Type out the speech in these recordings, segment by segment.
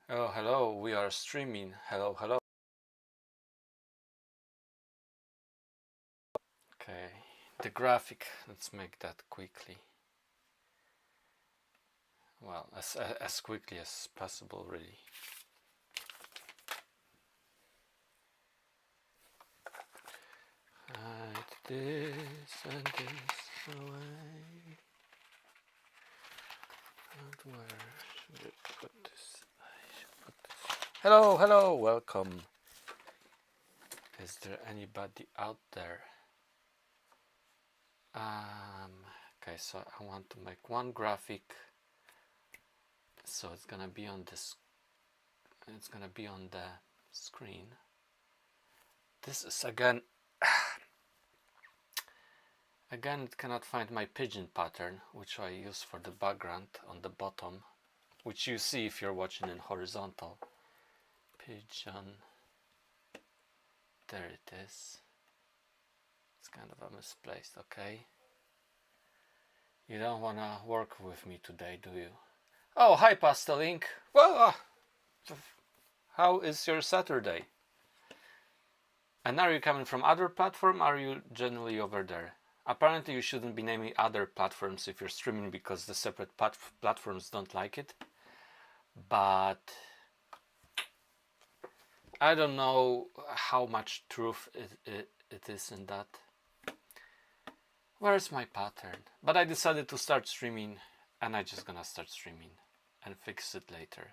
Oh, hello, we are streaming. Hello, hello. Okay, the graphic, let's make that quickly. Well, as quickly as possible, really. Hide this and this away. And where should I put this? I should put this. Hello, hello, welcome. Is there anybody out there? Okay, so I want to make one graphic, so it's gonna be on this. It's gonna be on the screen. This is again. Again, it cannot find my pigeon pattern, which I use for the background on the bottom, which you see if you're watching in horizontal. Pigeon. There it is. It's kind of a misplaced, okay. You don't want to work with me today, do you? Oh, hi Pastel Ink. Well, how is your Saturday? And are you coming from other platform? Or are you generally over there? Apparently you shouldn't be naming other platforms if you're streaming because the separate platforms don't like it. But I don't know how much truth it is in that. Where's my pattern? But I decided to start streaming and I'm just gonna start streaming and fix it later,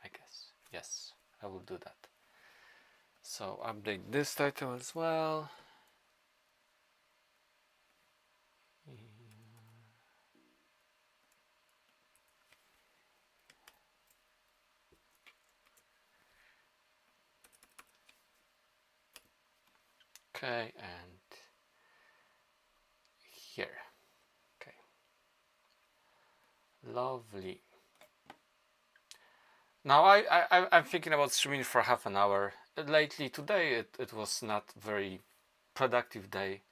I guess. Yes, I will do that. So update this title as well. Okay, and here. Okay. Lovely. Now I'm thinking about streaming for half an hour. Lately, today it was not very productive day.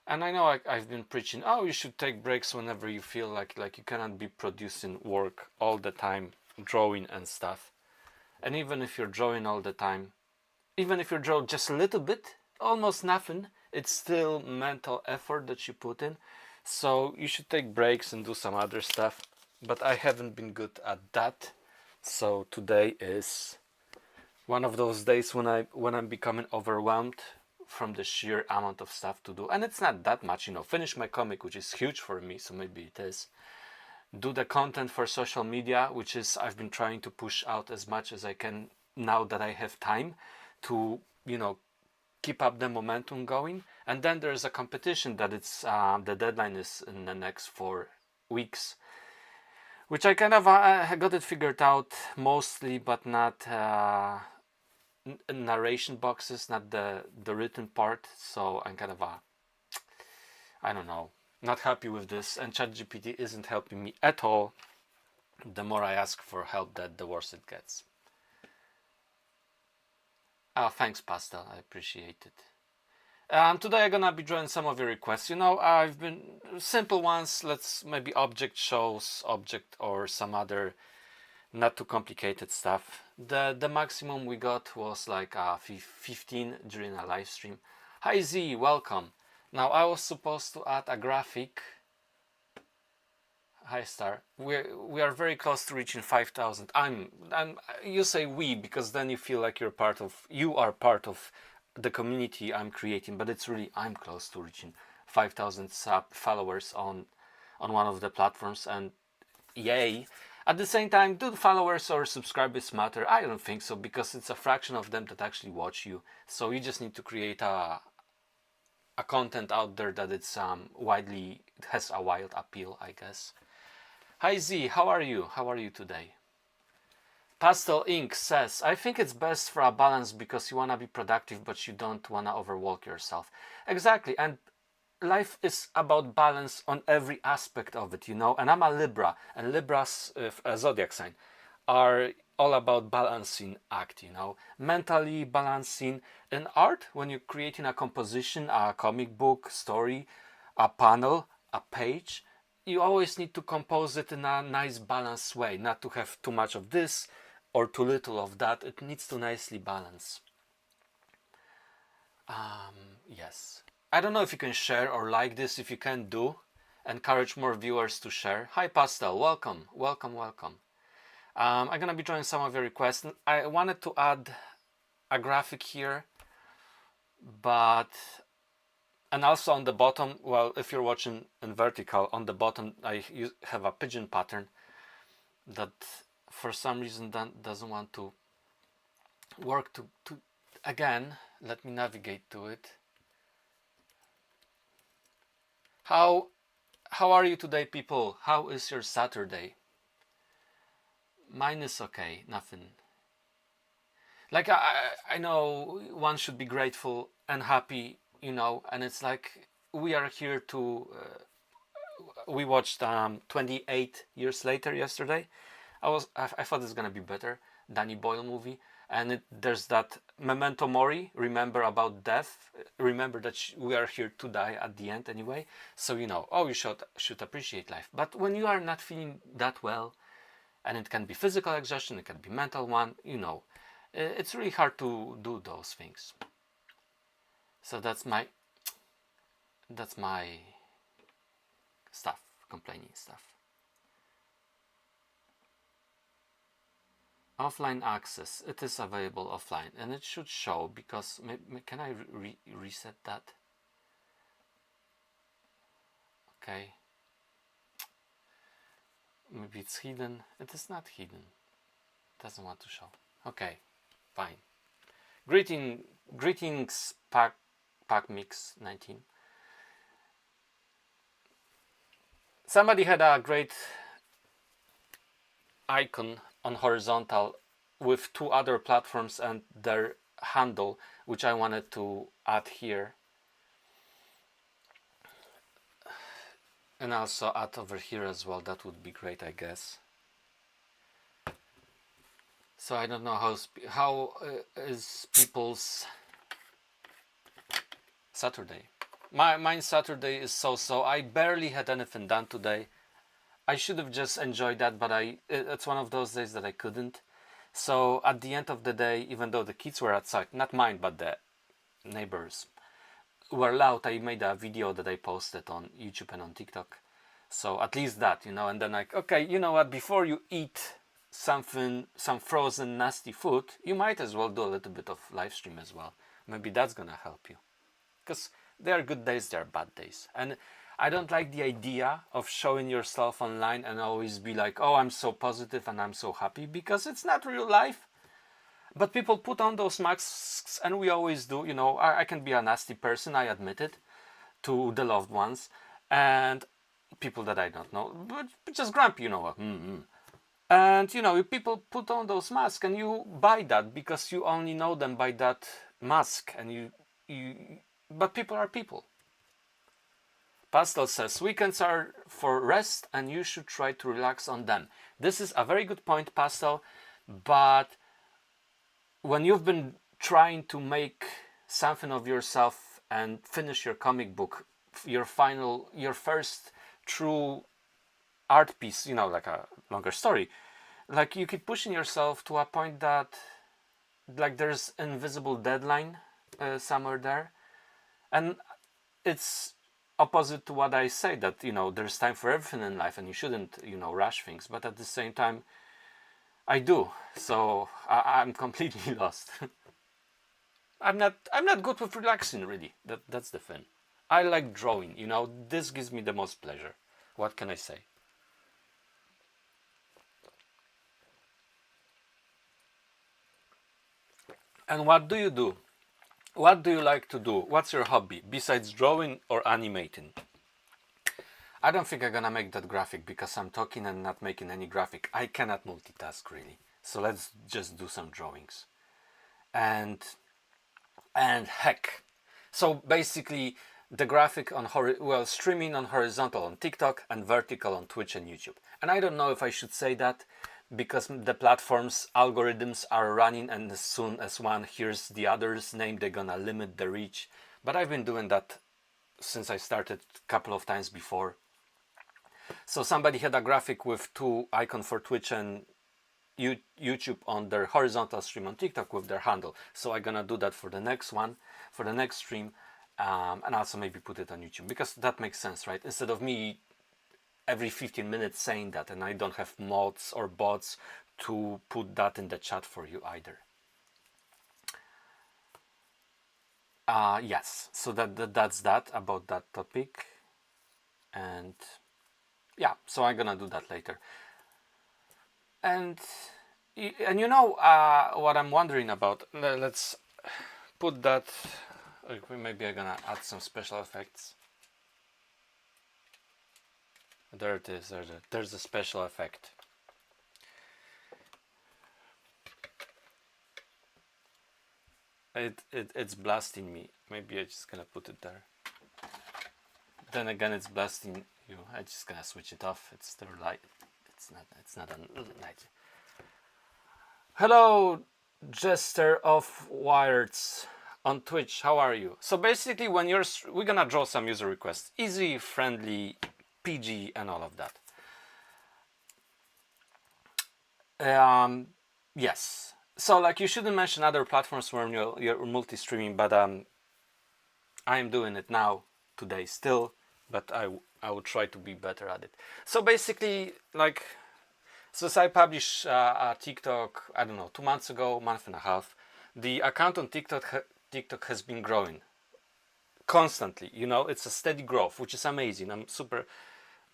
And I know I've been preaching, oh, you should take breaks whenever you feel like you cannot be producing work all the time, drawing and stuff. And even if you're drawing all the time, even if you draw just a little bit, almost nothing, it's still mental effort that you put in. So you should take breaks and do some other stuff. But I haven't been good at that. So today is one of those days when I'm becoming overwhelmed from the sheer amount of stuff to do. And it's not that much, finish my comic, which is huge for me, so maybe it is. Do the content for social media, which is I've been trying to push out as much as I can now that I have time to, keep up the momentum going. And then there's a competition that it's the deadline is in the next 4 weeks, which I kind of got it figured out mostly, but not narration boxes, not the written part. So I'm kind of I don't know, not happy with this, and ChatGPT isn't helping me at all. The more I ask for help, the worse it gets. Thanks, Pastel. I appreciate it. Today I'm gonna be drawing some of your requests. I've been simple ones. Let's maybe object shows, object or some other not too complicated stuff. The maximum we got was like 15 during a live stream. Hi Z, welcome. Now I was supposed to add a graphic. Hi Star. We are very close to reaching 5,000. You say we because then you feel like you are part of the community I'm creating, but it's really I'm close to reaching 5,000 followers on one of the platforms, and yay. At the same time, do followers or subscribers matter? I don't think so, because it's a fraction of them that actually watch you. So you just need to create a content out there that it's has a wild appeal, I guess. Hi Z, how are you? How are you today? Pastel Ink says, I think it's best for a balance because you want to be productive but you don't want to overwork yourself. Exactly, and life is about balance on every aspect of it, and I'm a Libra, and Libras, a zodiac sign, are all about balancing act, mentally balancing. In art, when you're creating a composition, a comic book story, a panel, a page, you always need to compose it in a nice balanced way, not to have too much of this or too little of that. It needs to nicely balance. Yes. I don't know if you can share or like this. If you can, do encourage more viewers to share. Hi Pastel, welcome, welcome, welcome. I'm gonna be drawing some of your requests. I wanted to add a graphic here, but and also on the bottom, well, if you're watching in vertical, on the bottom I have a pigeon pattern that for some reason doesn't want to work to again. Let me navigate to it. How are you today, people? How is your Saturday? Mine is okay, nothing. Like I know one should be grateful and happy, you know, and it's like we are here to we watched 28 Years Later yesterday. I thought it's gonna be better. Danny Boyle movie, and there's that memento mori, remember about death, remember that we are here to die at the end anyway. So you know, oh, you should appreciate life. But when you are not feeling that well, and it can be physical exhaustion, it can be mental one, you know, it's really hard to do those things. So that's my stuff, complaining stuff. Offline access, it is available offline, and it should show, because can I reset that? Okay, maybe it's hidden. It is not hidden, it doesn't want to show. Okay, fine. Greetings Pac Mix 19. Somebody had a great icon on horizontal with 2 other platforms and their handle, which I wanted to add here, and also add over here as well. That would be great, I guess. So I don't know how is people's Saturday. Mine Saturday is so. I barely had anything done today. I should have just enjoyed that, but it's one of those days that I couldn't. So at the end of the day, even though the kids were outside, not mine, but the neighbors were loud, I made a video that I posted on YouTube and on TikTok. So at least that, you know, and then like, okay, you know what, before you eat some frozen nasty food, you might as well do a little bit of live stream as well. Maybe that's gonna help you. Because there are good days, there are bad days. And I don't like the idea of showing yourself online and always be like, oh, I'm so positive and I'm so happy, because it's not real life. But people put on those masks, and we always do, you know. I can be a nasty person, I admit it, to the loved ones and people that I don't know, but just grumpy, you know. And you know, people put on those masks and you buy that because you only know them by that mask, and but people are people. Pastel says weekends are for rest and you should try to relax on them. This is a very good point, Pastel, but when you've been trying to make something of yourself and finish your comic book, your first true art piece, you know, like a longer story, like you keep pushing yourself to a point that like there's invisible deadline somewhere there, and it's opposite to what I say, that you know there's time for everything in life and you shouldn't, you know, rush things, but at the same time I do. So I'm completely lost. I'm not good with relaxing, really. That's the thing. I like drawing, you know, this gives me the most pleasure. What can I say? And what do you do? What do you like to do? What's your hobby besides drawing or animating? I don't think I'm gonna make that graphic because I'm talking and not making any graphic. I cannot multitask really. So let's just do some drawings. And heck. So basically the graphic on streaming on horizontal on TikTok and vertical on Twitch and YouTube. And I don't know if I should say that because the platform's algorithms are running, and as soon as one hears the other's name, they're gonna limit the reach. But I've been doing that since I started a couple of times before. So somebody had a graphic with 2 icons for Twitch and YouTube on their horizontal stream on TikTok with their handle. So I'm gonna do that for the next one, for the next stream, and also maybe put it on YouTube, because that makes sense, right? Instead of me every 15 minutes saying that, and I don't have mods or bots to put that in the chat for you either. Yes, so that's that about that topic. And yeah, so I'm gonna do that later. And you know what I'm wondering about, let's put that, maybe I'm gonna add some special effects. There it is, there's a special effect. It's blasting me. Maybe I'm just gonna put it there. Then again, it's blasting you. I'm just gonna switch it off. It's the light. It's not a light. Hello, Jester of Wireds on Twitch. How are you? So basically, when we're gonna draw some user requests. Easy, friendly, PG, and all of that. Yes. So like, you shouldn't mention other platforms when you're multi-streaming, but I am doing it now today still, but I will try to be better at it. So basically, like, since I published a TikTok, I don't know, 2 months ago, month and a half, the account on TikTok has been growing constantly. You know, it's a steady growth, which is amazing. I'm super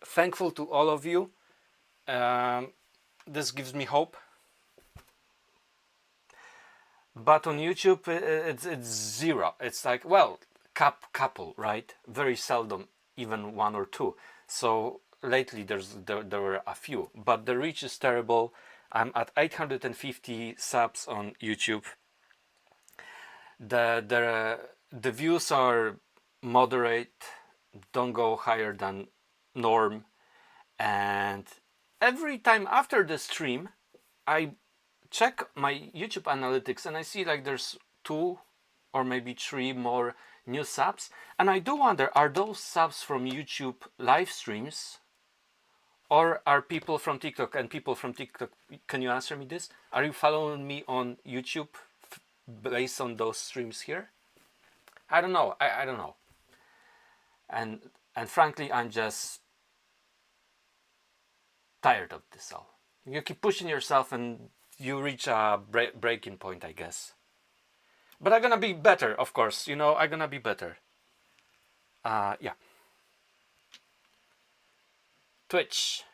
thankful to all of you. This gives me hope. But on YouTube, it's zero. It's like, well, couple, right? Very seldom, even 1 or 2. So lately there were a few, but the reach is terrible. I'm at 850 subs on YouTube. The views are moderate, don't go higher than norm, and every time after the stream I check my YouTube analytics and I see like there's 2 or maybe 3 more new subs, and I do wonder, are those subs from YouTube live streams, or are people from TikTok? And people from TikTok, can you answer me this? Are you following me on YouTube based on those streams here? I don't know. I don't know. And frankly, I'm just tired of this all. You keep pushing yourself and you reach a breaking point, I guess. But I'm gonna be better, of course. You know, I'm gonna be better. Yeah. Twitch.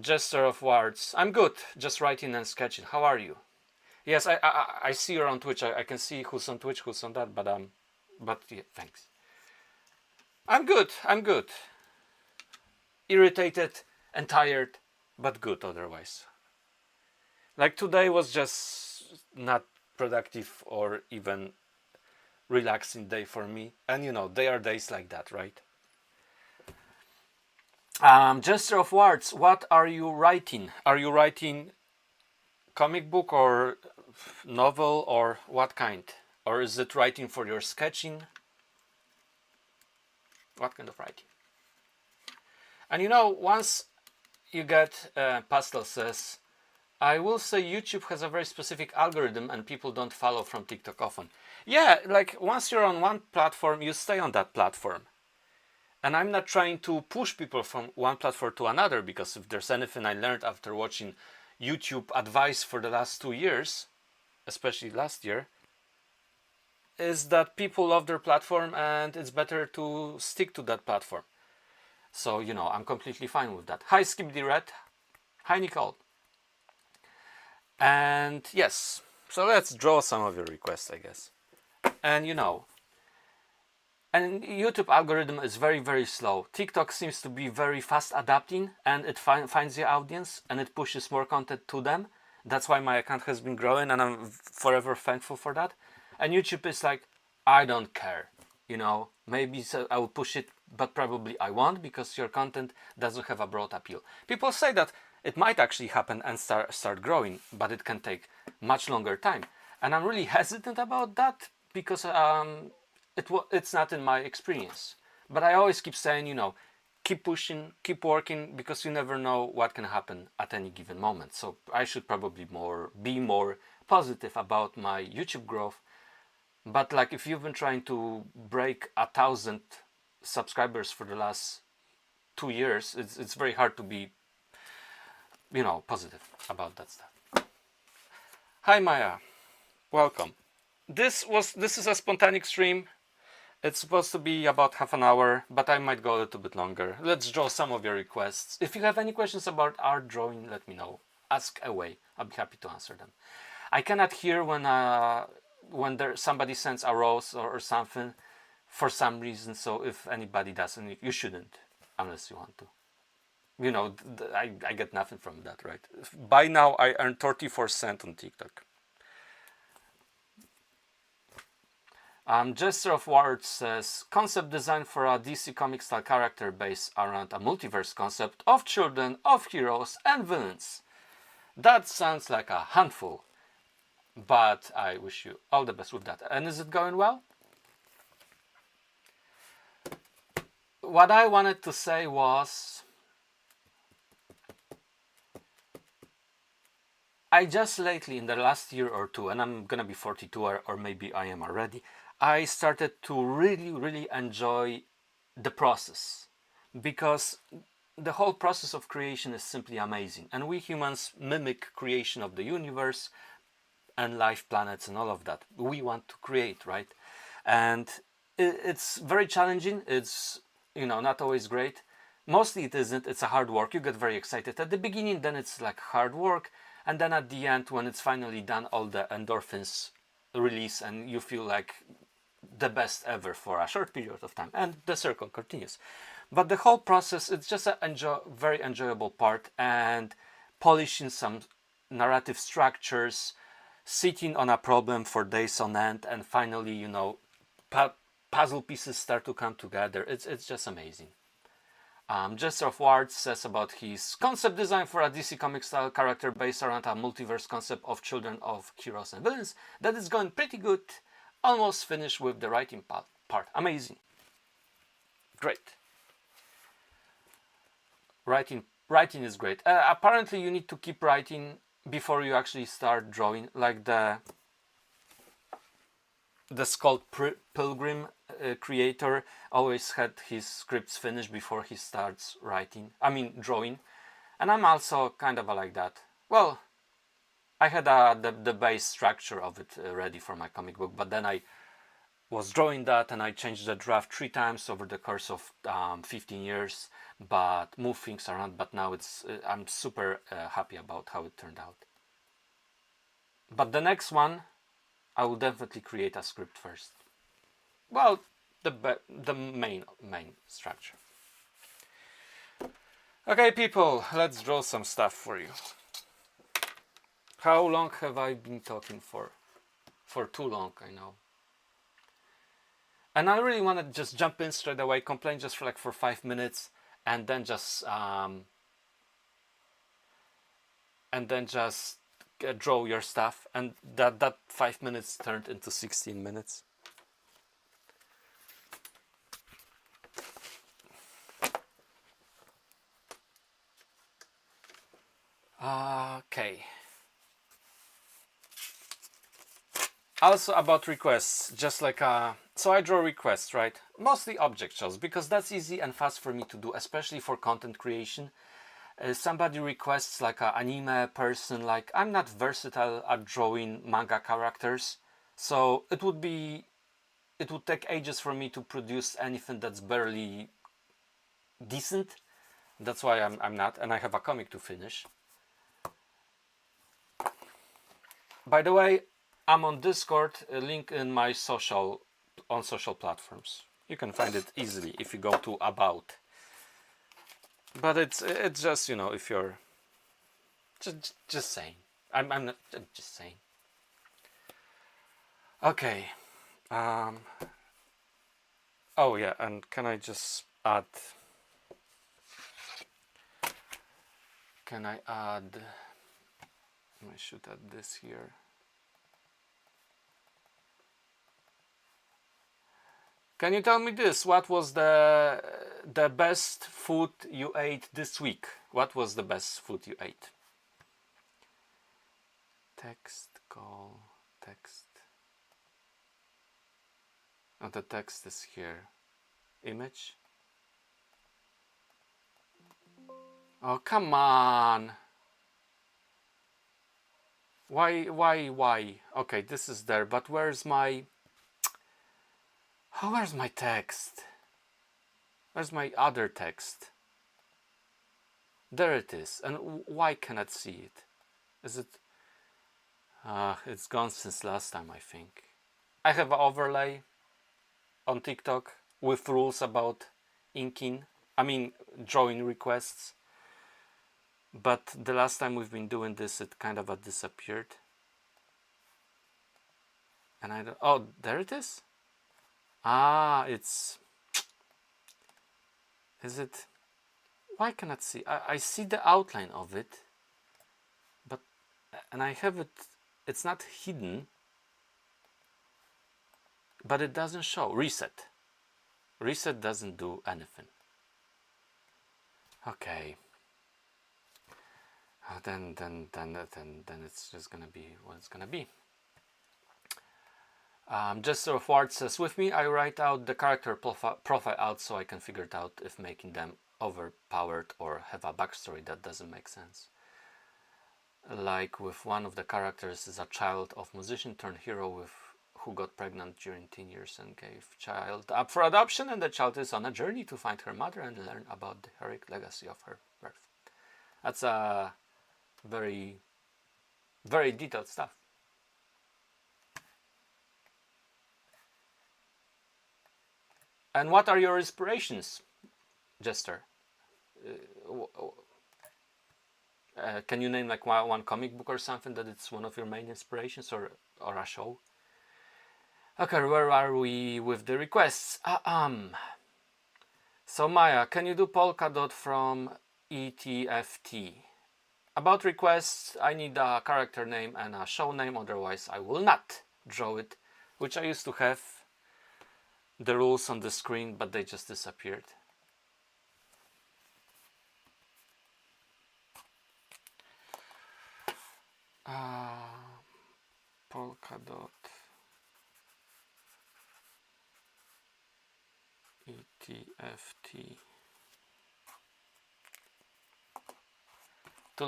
Jester of Words. I'm good. Just writing and sketching. How are you? Yes, I see you're on Twitch. I can see who's on Twitch, who's on that. But yeah, thanks. I'm good. I'm good. Irritated and tired, but good otherwise. Like, today was just not productive or even relaxing day for me. And you know, there are days like that, right? Jester of Words, what are you writing? Are you writing comic book or novel, or what kind? Or is it writing for your sketching? What kind of writing? And you know, once you get Pastel says, I will say YouTube has a very specific algorithm and people don't follow from TikTok often. Yeah, like, once you're on one platform, you stay on that platform. And I'm not trying to push people from one platform to another, because if there's anything I learned after watching YouTube advice for the last 2 years, especially last year, is that people love their platform and it's better to stick to that platform. So, you know, I'm completely fine with that. Hi, Skibidi Red. Hi, Nicole. And yes, so let's draw some of your requests, I guess. And you know, and YouTube algorithm is very, very slow. TikTok seems to be very fast adapting, and it finds the audience and it pushes more content to them. That's why my account has been growing, and I'm forever thankful for that. And YouTube is like, I don't care, you know, maybe I will push it, but probably I won't, because your content doesn't have a broad appeal. People say that it might actually happen and start growing, but it can take much longer time. And I'm really hesitant about that, because it's not in my experience. But I always keep saying, you know, keep pushing, keep working, because you never know what can happen at any given moment. So I should probably be more positive about my YouTube growth. But like, if you've been trying to break 1,000 subscribers for the last 2 years, it's very hard to be, positive about that stuff. Hi Maya, welcome. This is a spontaneous stream. It's supposed to be about half an hour, but I might go a little bit longer. Let's draw some of your requests. If you have any questions about art drawing, let me know. Ask away. I'll be happy to answer them. I cannot hear when somebody sends a rose or something for some reason. So if anybody does, and you shouldn't, unless you want to. I get nothing from that, right? By now, I earn 34 cents on TikTok. Gesture of Words says, concept design for a DC comic style character based around a multiverse concept of children, of heroes and villains. That sounds like a handful, but I wish you all the best with that. And is it going well? What I wanted to say was, I just lately, in the last year or two, and I'm gonna be 42, or maybe I am already, I started to really enjoy the process, because the whole process of creation is simply amazing, and we humans mimic creation of the universe and life, planets and all of that. We want to create, right? And it's very challenging. It's not always great. Mostly it isn't. It's a hard work. You get very excited at the beginning, then it's like hard work, and then at the end, when it's finally done, all the endorphins release and you feel like the best ever for a short period of time, and the circle continues. But the whole process, it's just a very enjoyable part, and polishing some narrative structures, sitting on a problem for days on end, and finally, puzzle pieces start to come together. It's just amazing. Gesture of Words says about his concept design for a DC comic style character based around a multiverse concept of children, of heroes and villains. That is going pretty good. Almost finished with the writing part. Amazing. Great. Writing is great. Apparently you need to keep writing before you actually start drawing. Like the Scott Pilgrim creator always had his scripts finished before he starts drawing. And I'm also kind of like that. Well, I had the base structure of it ready for my comic book, but then I was drawing that and I changed the draft 3 times over the course of 15 years, but moved things around. But now I'm super happy about how it turned out. But the next one, I will definitely create a script first. Well, the main structure. Okay, people, let's draw some stuff for you. How long have I been talking for? For too long, I know. And I really want to just jump in straight away, complain just for 5 minutes, and then just draw your stuff, and that 5 minutes turned into 16 minutes. Okay. Also about requests, just so I draw requests, right? Mostly object shows, because that's easy and fast for me to do, especially for content creation. Somebody requests like an anime person, I'm not versatile at drawing manga characters, so it would take ages for me to produce anything that's barely decent. That's why I'm not, and I have a comic to finish. By the way, I'm on Discord, a link in my social platforms. You can find it easily if you go to About. But it's just, if you're just saying. I'm not just saying. Okay. Oh yeah, and can I just add? Can I add? I should add this here. Can you tell me this? What was the best food you ate this week? What was the best food you ate? Text, call, text. Oh, the text is here. Image. Oh, come on. Why? Okay, this is there, but where's my... Oh, where's my text? Where's my other text? There it is. And why cannot see it? Is it... it's gone since last time, I think. I have an overlay on TikTok with rules about inking. I mean, drawing requests. But the last time we've been doing this, it kind of disappeared. And I don't... Oh, there it is. Ah, it's... Is it... Why cannot I see? I see the outline of it. But... And I have it... It's not hidden. But it doesn't show. Reset. Reset doesn't do anything. Okay. Then it's just gonna be what it's gonna be. Jester of Ward says, with me I write out the character profile out so I can figure it out if making them overpowered or have a backstory that doesn't make sense. Like with one of the characters is a child of musician turned hero who got pregnant during teen years and gave child up for adoption, and the child is on a journey to find her mother and learn about the heroic legacy of her birth. That's a very, very detailed stuff. And what are your inspirations, Jester? Can you name like one comic book or something that it's one of your main inspirations, or a show? Okay, where are we with the requests? So Maya, can you do polka dot from ETFT? About requests, I need a character name and a show name, otherwise I will not draw it, which I used to have the rules on the screen, but they just disappeared. Polka dot ETFT. Too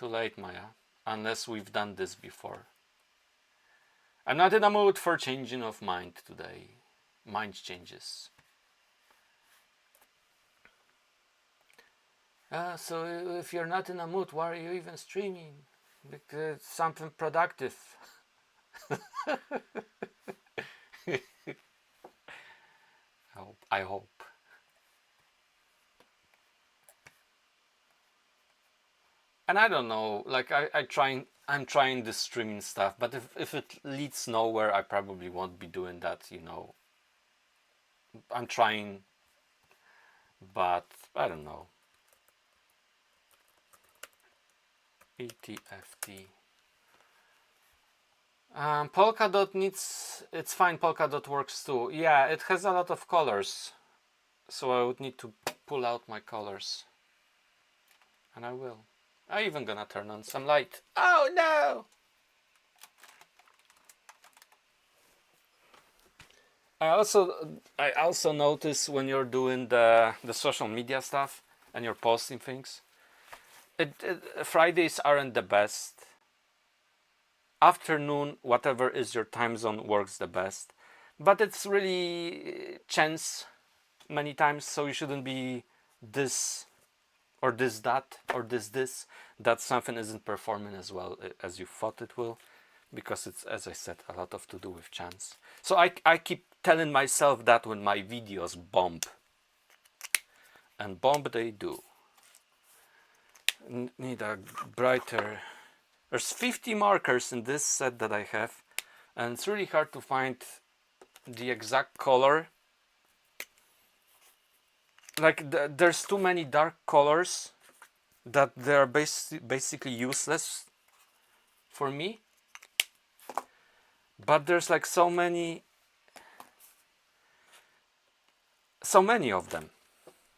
late, Maya, unless we've done this before. I'm not in a mood for changing of mind today. Mind changes. So if you're not in a mood, why are you even streaming? Because it's something productive. I hope. And I don't know, like I'm trying this streaming stuff, but if it leads nowhere, I probably won't be doing that, you know. I'm trying, but I don't know. ETFT. Polkadot needs, it's fine, Polkadot works too. Yeah, it has a lot of colors, so I would need to pull out my colors, and I will. I'm even gonna turn on some light. Oh no! I also notice when you're doing the social media stuff and you're posting things, Fridays aren't the best. Afternoon, whatever is your time zone, works the best, but it's really chance many times, so you shouldn't be this or this that or this that something isn't performing as well as you thought it will, because it's, as I said, a lot of to do with chance. So I keep telling myself that when my videos bomb, and bomb they do. Need a brighter... There's 50 markers in this set that I have, and it's really hard to find the exact color. Like there's too many dark colors that they're basically useless for me. But there's like so many So many of them.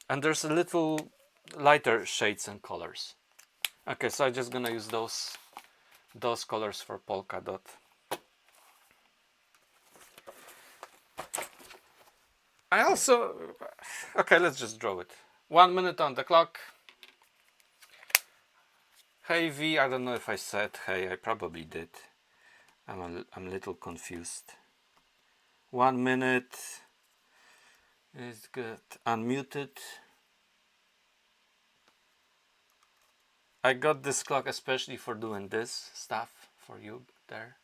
And there's a little lighter shades and colors. Okay, so I'm just gonna use those colors for polka dot. I also, okay, let's just draw it. 1 minute on the clock. Hey V, I don't know if I said hey, I probably did. I'm a little confused. 1 minute is good. Unmuted. I got this clock especially for doing this stuff for you there.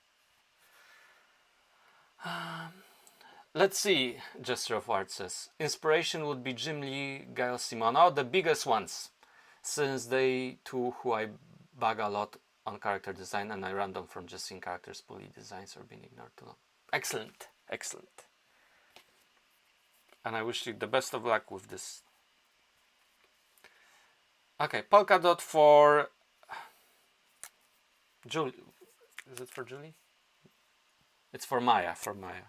Let's see, Gesture of Art says. Inspiration would be Jim Lee, Gail Simon. Oh, the biggest ones. Since they two who I bug a lot on character design and I run them from just seeing characters, bully designs or being ignored too long. Excellent, excellent. And I wish you the best of luck with this. Okay, polka dot for Julie. Is it for Julie? It's for Maya, for Maya.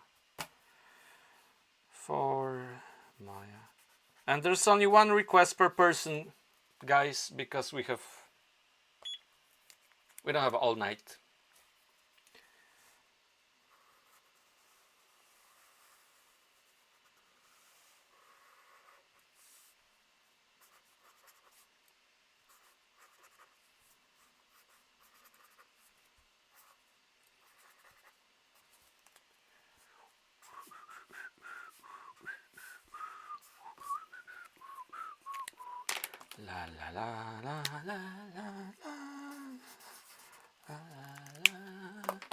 For Maya. And there's only one request per person, guys, because we don't have all night. La la la la la la la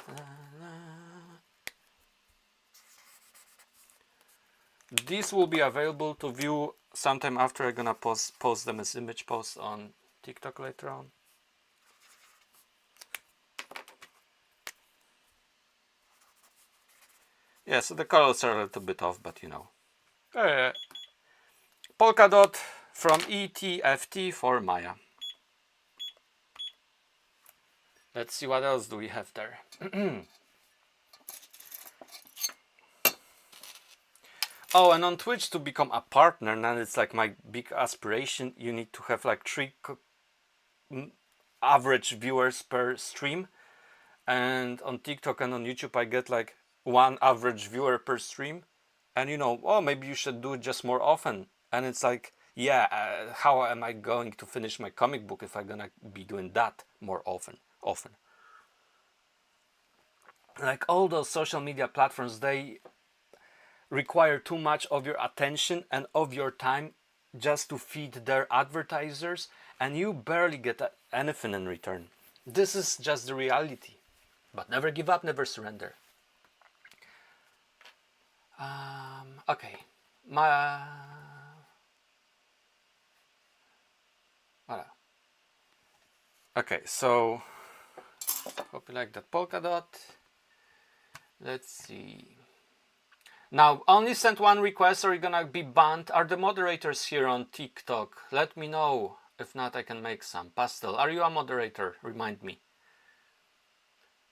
la la. These will be available to view sometime after. I'm gonna post them as image posts on TikTok later on. Yeah, so the colors are a little bit off, but you know. Polka dot from ETFT for Maya. Let's see what else do we have there. Oh, and on Twitch to become a partner, now it's like my big aspiration, you need to have like 3 average viewers per stream. And on TikTok and on YouTube I get like 1 average viewer per stream. And you know, oh, maybe you should do it just more often. And it's like, yeah, how am I going to finish my comic book if I'm gonna be doing that more often? Like all those social media platforms, they require too much of your attention and of your time just to feed their advertisers, and you barely get anything in return. This is just the reality. But never give up, never surrender. Okay. Voilà. Okay, so hope you like that polka dot. Let's see. Now, only sent 1 request or you're gonna be banned. Are the moderators here on TikTok? Let me know. If not, I can make some. Pastel, are you a moderator? Remind me.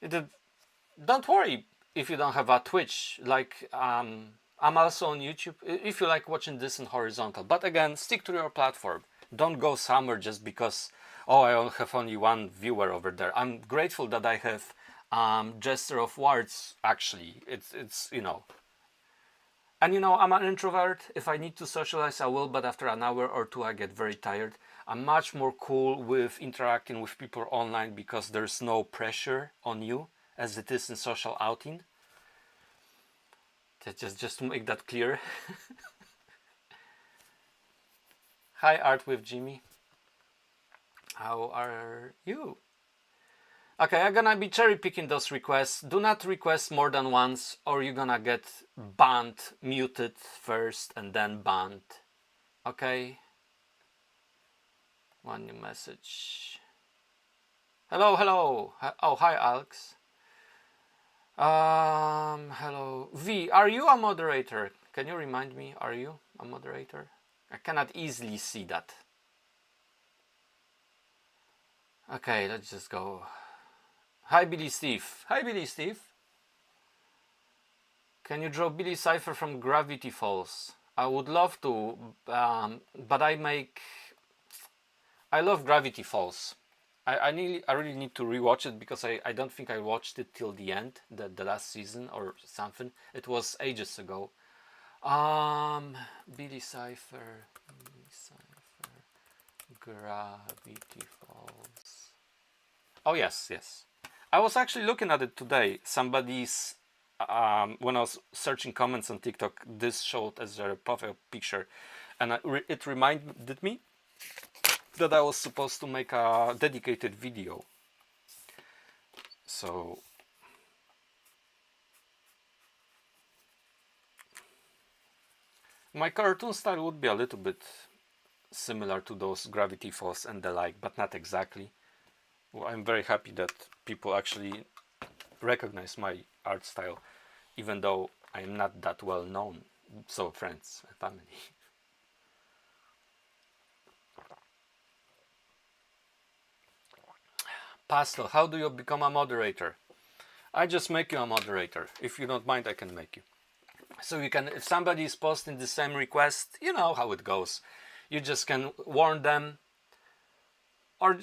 Don't worry if you don't have a Twitch. Like, I'm also on YouTube. If you like watching this in horizontal. But again, stick to your platform. Don't go somewhere just because, oh, I have only 1 viewer over there. I'm grateful that I have Gesture of Words, actually. It's you know. And you know, I'm an introvert. If I need to socialize, I will, but after an hour or 2, I get very tired. I'm much more cool with interacting with people online because there's no pressure on you as it is in social outing. Just to make that clear. Hi, Art with Jimmy. How are you? Okay, I'm gonna be cherry picking those requests. Do not request more than once or you're gonna get banned, muted first and then banned. Okay? 1 new message. Hello, hello. Oh, hi, Alex. Hello. V, are you a moderator? Can you remind me, are you a moderator? I cannot easily see that. Okay, let's just go. Hi, Billy Steve. Hi, Billy Steve. Can you draw Billy Cipher from Gravity Falls? I would love to, but I love Gravity Falls. I really need to rewatch it because I don't think I watched it till the end, the last season or something. It was ages ago. Um, Billy Cipher, Gravity Falls. Oh yes, yes. I was actually looking at it today. Somebody's when I was searching comments on TikTok, this showed as a profile picture, and it reminded me that I was supposed to make a dedicated video. So my cartoon style would be a little bit similar to those Gravity Falls and the like, but not exactly. Well, I'm very happy that people actually recognize my art style, even though I am not that well known. So friends and family. Pastel, how do you become a moderator? I just make you a moderator. If you don't mind, I can make you. So you can, if somebody is posting the same request, you know how it goes. You just can warn them, or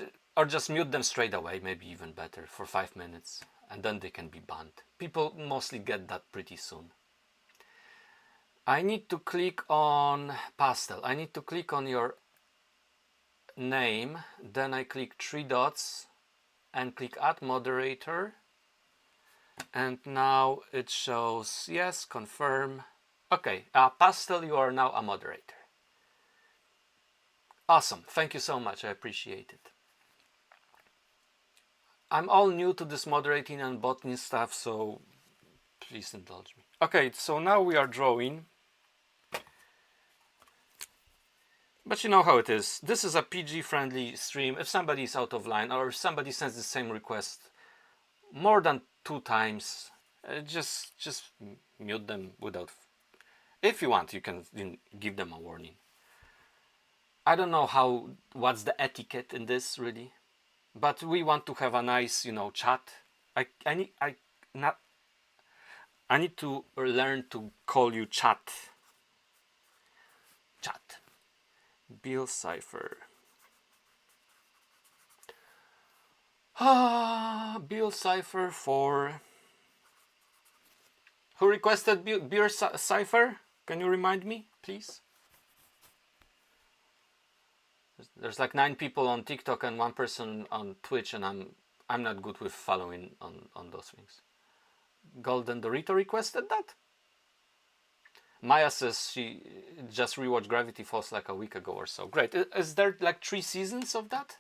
just mute them straight away, maybe even better, for 5 minutes, and then they can be banned. People mostly get that pretty soon. I need to click on Pastel. I need to click on your name, then I click 3 dots and click add moderator, and now it shows yes, confirm. Okay, Pastel, you are now a moderator. Awesome, thank you so much, I appreciate it. I'm all new to this moderating and botany stuff, so please indulge me. Okay, so now we are drawing. But you know how it is. This is a PG-friendly stream. If somebody is out of line or if somebody sends the same request more than 2 times, just mute them without. If you want, you can give them a warning. I don't know what's the etiquette in this really, but we want to have a nice, chat. I need to learn to call you chat. Chat. Bill Cipher. Bill Cipher for... Who requested Bill Cipher? Can you remind me, please? There's like 9 people on TikTok and 1 person on Twitch, and I'm not good with following on those things. Golden Dorito requested that? Maya says she just rewatched Gravity Falls like a week ago or so. Great. Is there like 3 seasons of that?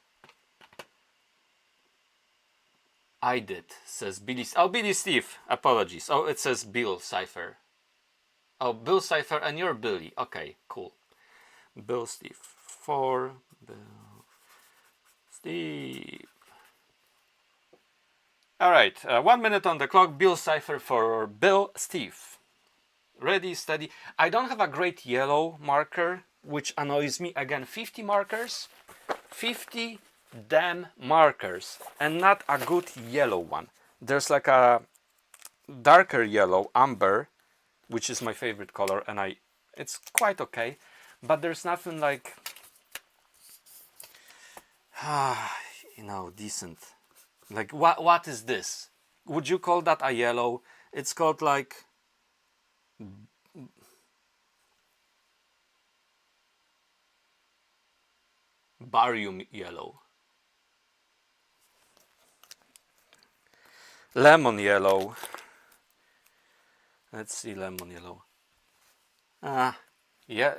I did, says Billy. Oh, Billy Steve. Apologies. Oh, it says Bill Cipher. Oh, Bill Cipher, and you're Billy. Okay, cool. Bill Steve. For Bill Steve. All right, 1 minute on the clock. Bill Cipher for Bill Steve. Ready, steady. I don't have a great yellow marker, which annoys me. Again, 50 markers. 50 damn markers, and not a good yellow one. There's like a darker yellow, amber, which is my favorite color, and it's quite okay, but there's nothing like decent. Like what is this? Would you call that a yellow? It's called like barium yellow. Lemon yellow. Let's see, lemon yellow. Yeah,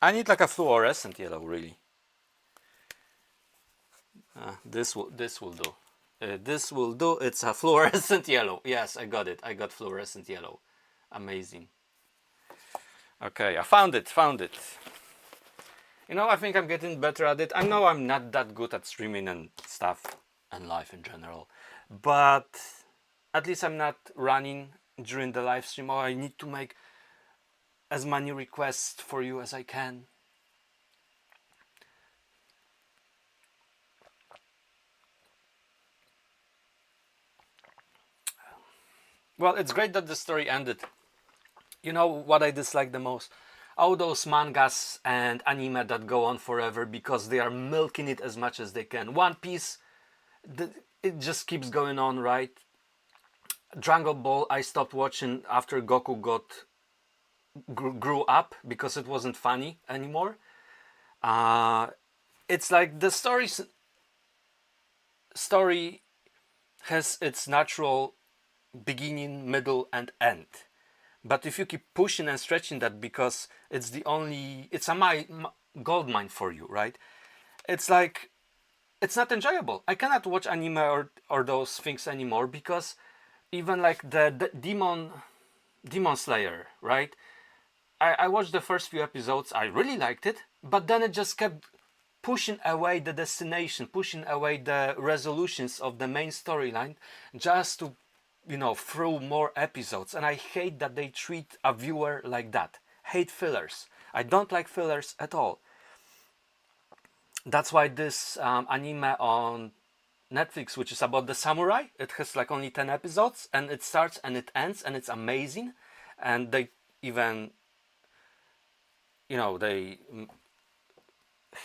I need like a fluorescent yellow, really. This will do. This will do. It's a fluorescent yellow. Yes, I got it. I got fluorescent yellow. Amazing. Okay, I found it. I think I'm getting better at it. I know I'm not that good at streaming and stuff and life in general, but at least I'm not running during the live stream. I need to make as many requests for you as I can. Well, it's great that the story ended. You know what I dislike the most? all those mangas and anime that go on forever because they are milking it as much as they can. One Piece, it just keeps going on, right? Dragon Ball, I stopped watching after Goku grew up because it wasn't funny anymore. It's like the story has its natural beginning, middle, and end. But if you keep pushing and stretching that because it's a gold mine for you, right? It's like, it's not enjoyable. I cannot watch anime or those things anymore because even like the Demon Slayer, right? I watched the first few episodes, I really liked it, but then it just kept pushing away the destination, pushing away the resolutions of the main storyline just to, through more episodes. And I hate that they treat a viewer like that. Hate fillers. I don't like fillers at all. That's why this anime on Netflix, which is about the samurai, it has like only 10 episodes, and it starts and it ends, and it's amazing. And they even, they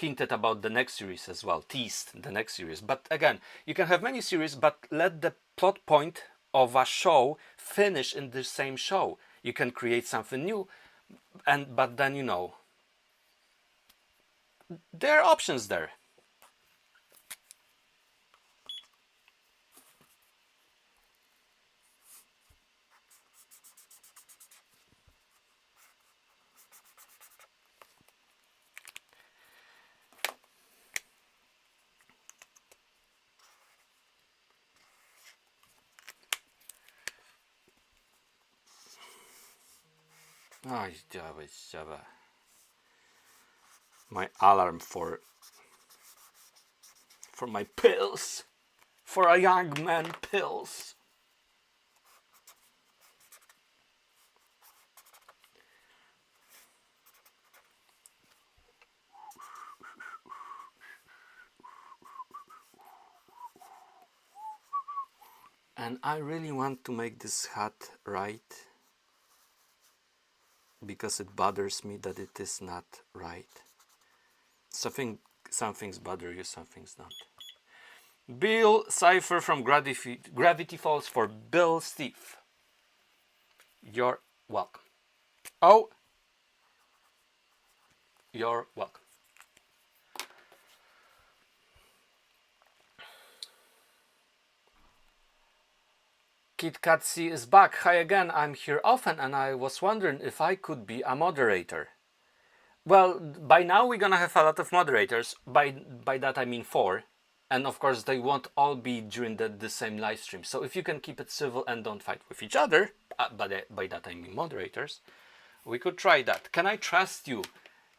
hinted about the next series as well, teased the next series. But again, you can have many series, but let the plot point of a show finish in the same show. You can create something new, but then there are options there. Oh, Java. My alarm for my pills, for a young man pills. And I really want to make this hat right because it bothers me that it is not right. Some things bother you, some things not. Bill Cipher from Gravity Falls for Bill Steve. You're welcome. Oh, you're welcome. Kit Katsi is back. Hi again, I'm here often and I was wondering if I could be a moderator. Well, by now we're gonna have a lot of moderators. By that I mean 4. And of course they won't all be during the same live stream. So if you can keep it civil and don't fight with each other, by that I mean moderators, we could try that. Can I trust you,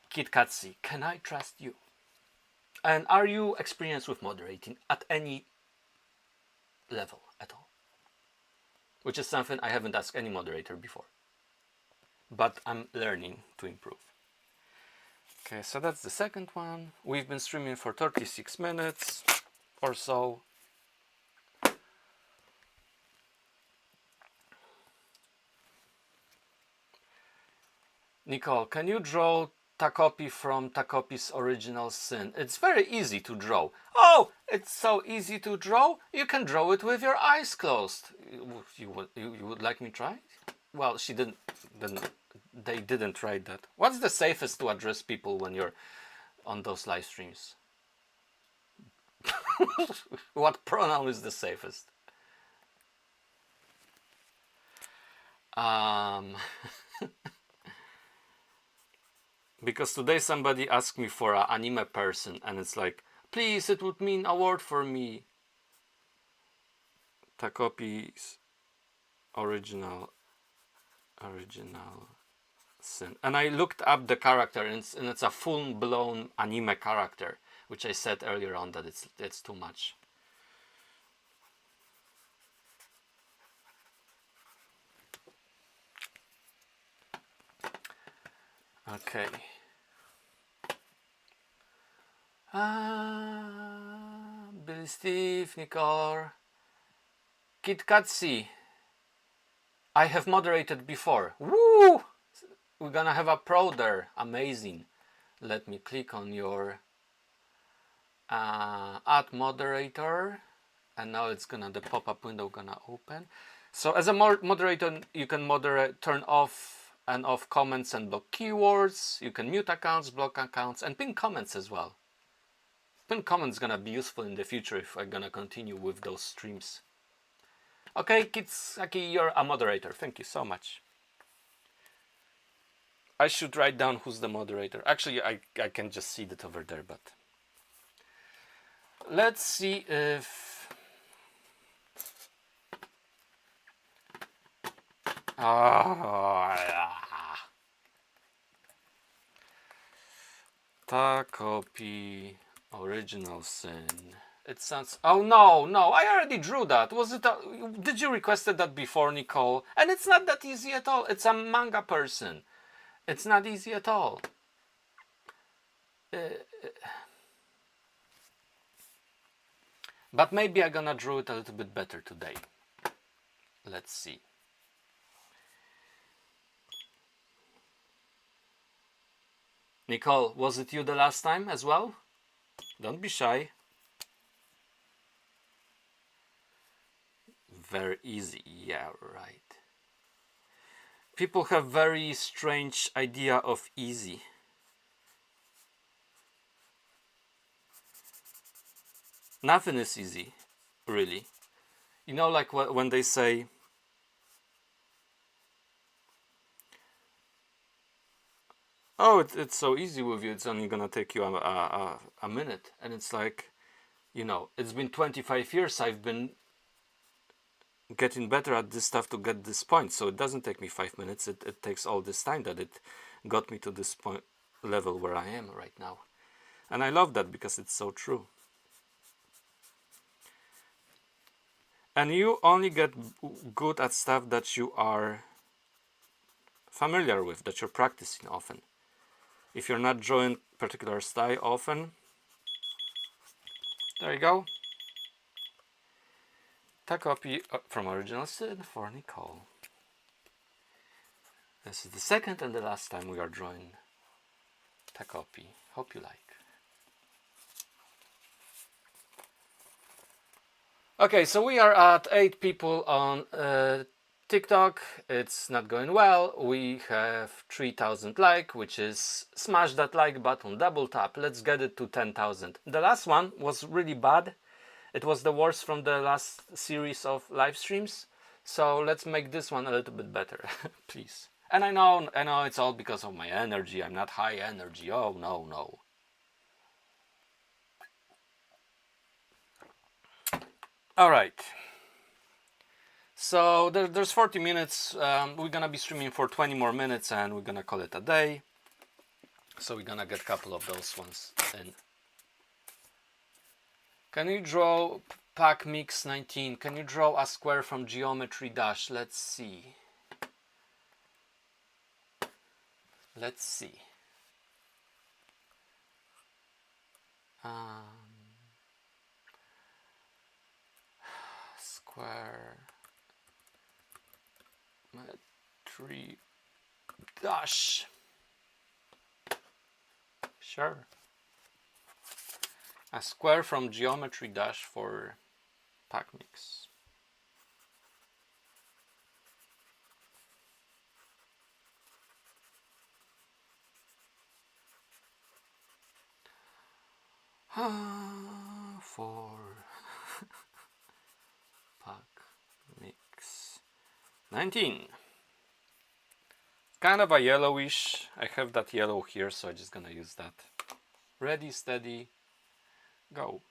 Kit Katsi? Can I trust you? And are you experienced with moderating at any level at all? Which is something I haven't asked any moderator before. But I'm learning to improve. Okay, so that's the second one. We've been streaming for 36 minutes or so. Nicole, can you draw Takopi from Takopi's Original Sin? It's very easy to draw. Oh, it's so easy to draw. You can draw it with your eyes closed. You would like me try? Well, she didn't. They didn't try that. What's the safest to address people when you're on those live streams? What pronoun is the safest? Because today somebody asked me for an anime person and it's like, please, it would mean a word for me. Takopi's original Sin. And I looked up the character and it's a full-blown anime character, which I said earlier on that it's too much. Okay. Billy Steve, Nicole, Kit Katsi. I have moderated before. Woo! we're gonna have a pro there. Amazing. Let me click on your add moderator, and now it's gonna, the pop-up window gonna open. So as a moderator, you can moderate, turn off and off comments and block keywords. You can mute accounts, block accounts, and pin comments as well. Pin comments gonna be useful in the future if I'm gonna continue with those streams. Okay, Kitsaki, you're a moderator. Thank you so much. I should write down who's the moderator. Actually, I can just see it over there, but let's see if ta copy original sin. It sounds, oh no, I already drew that. Was it did you requested that before, Nicole? And it's not that easy at all. It's a manga person. It's not easy at all. But maybe I'm gonna draw it a little bit better today. Let's see. Nicole, was it you the last time as well? Don't be shy. Very easy, yeah, right. People have very strange idea of easy. Nothing is easy, really. You know, like when they say, oh, it's so easy with you, it's only gonna take you a minute. And it's like, you know, it's been 25 years I've been getting better at this stuff to get this point, so it doesn't take me 5 minutes. It takes all this time that it got me to this point level where I am right now. And I love that because it's so true. And you only get good at stuff that you are familiar with, that you're practicing often. If you're not drawing particular style often, there you go. Ta copy from original sin for Nicole. This is the second and the last time we are drawing ta copy. Hope you like. Okay, so we are at 8 people on TikTok. It's not going well. We have 3,000 like, which is smash that like button, double tap. Let's get it to 10,000. The last one was really bad. It was the worst from the last series of live streams. So let's make this one a little bit better, please. And I know it's all because of my energy. I'm not high energy. Oh, no. All right. So there's 40 minutes. We're gonna be streaming for 20 more minutes and we're gonna call it a day. So we're gonna get a couple of those ones in. Can you draw Pack Mix 19? Can you draw a square from Geometry Dash? Let's see. Square Geometry Dash. Sure. A square from Geometry Dash for Pack Mix. For Pack Mix 19. Kind of a yellowish. I have that yellow here, so I'm just gonna use that. Ready, steady, go.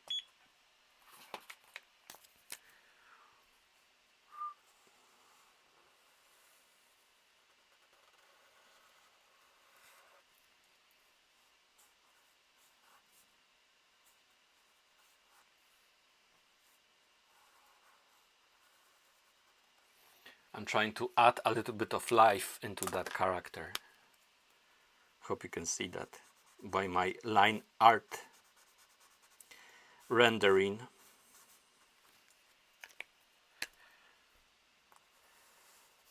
I'm trying to add a little bit of life into that character. Hope you can see that by my line art rendering.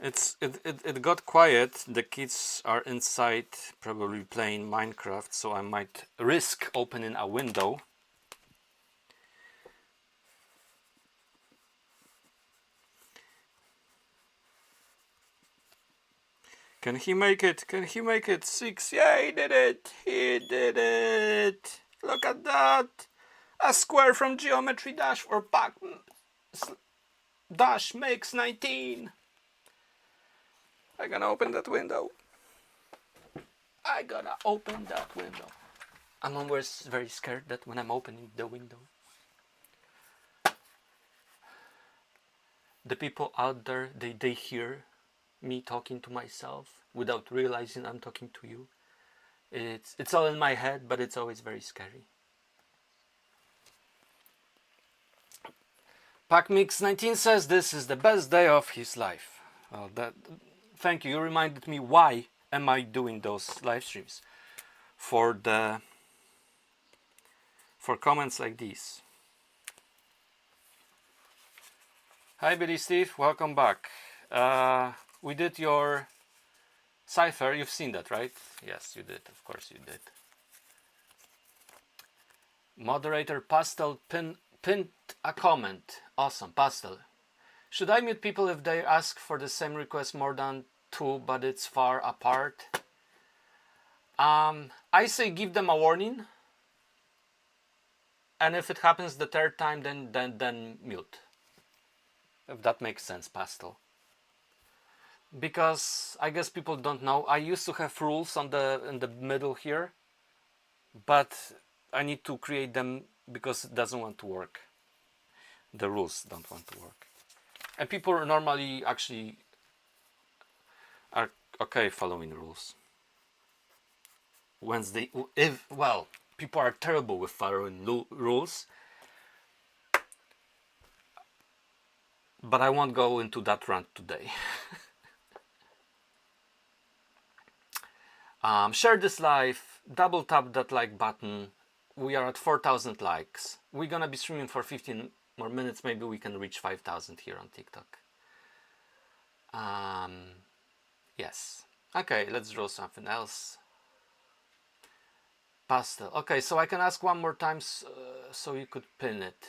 It got quiet. The kids are inside, probably playing Minecraft, so I might risk opening a window. Can he make it? Can he make it? 6. Yeah, he did it! He did it! Look at that! A square from Geometry Dash or Pac Dash makes 19. I'm gonna open that window. I gotta open that window. I'm always very scared that when I'm opening the window, the people out there, they hear me talking to myself without realizing I'm talking to you. It's all in my head, but it's always very scary. PacMix19 says this is the best day of his life. Well, thank you. You reminded me why am I doing those live streams for comments like these. Hi Billy Steve, welcome back. We did your cipher. You've seen that, right? Yes, you did. Of course you did. Moderator Pastel pinned a comment. Awesome, Pastel. Should I mute people if they ask for the same request more than 2 but it's far apart? I say give them a warning, and if it happens the 3rd time, then mute. If that makes sense, Pastel. Because I guess people don't know. I used to have rules in the middle here, but I need to create them because it doesn't want to work. The rules don't want to work. And people normally actually are okay following rules. People are terrible with following rules. But I won't go into that rant today. Share this live, double tap that like button. We are at 4,000 likes. We're gonna be streaming for 15 more minutes. Maybe we can reach 5,000 here on TikTok. Yes. Okay, let's draw something else. Pastel. Okay, so I can ask one more time so you could pin it.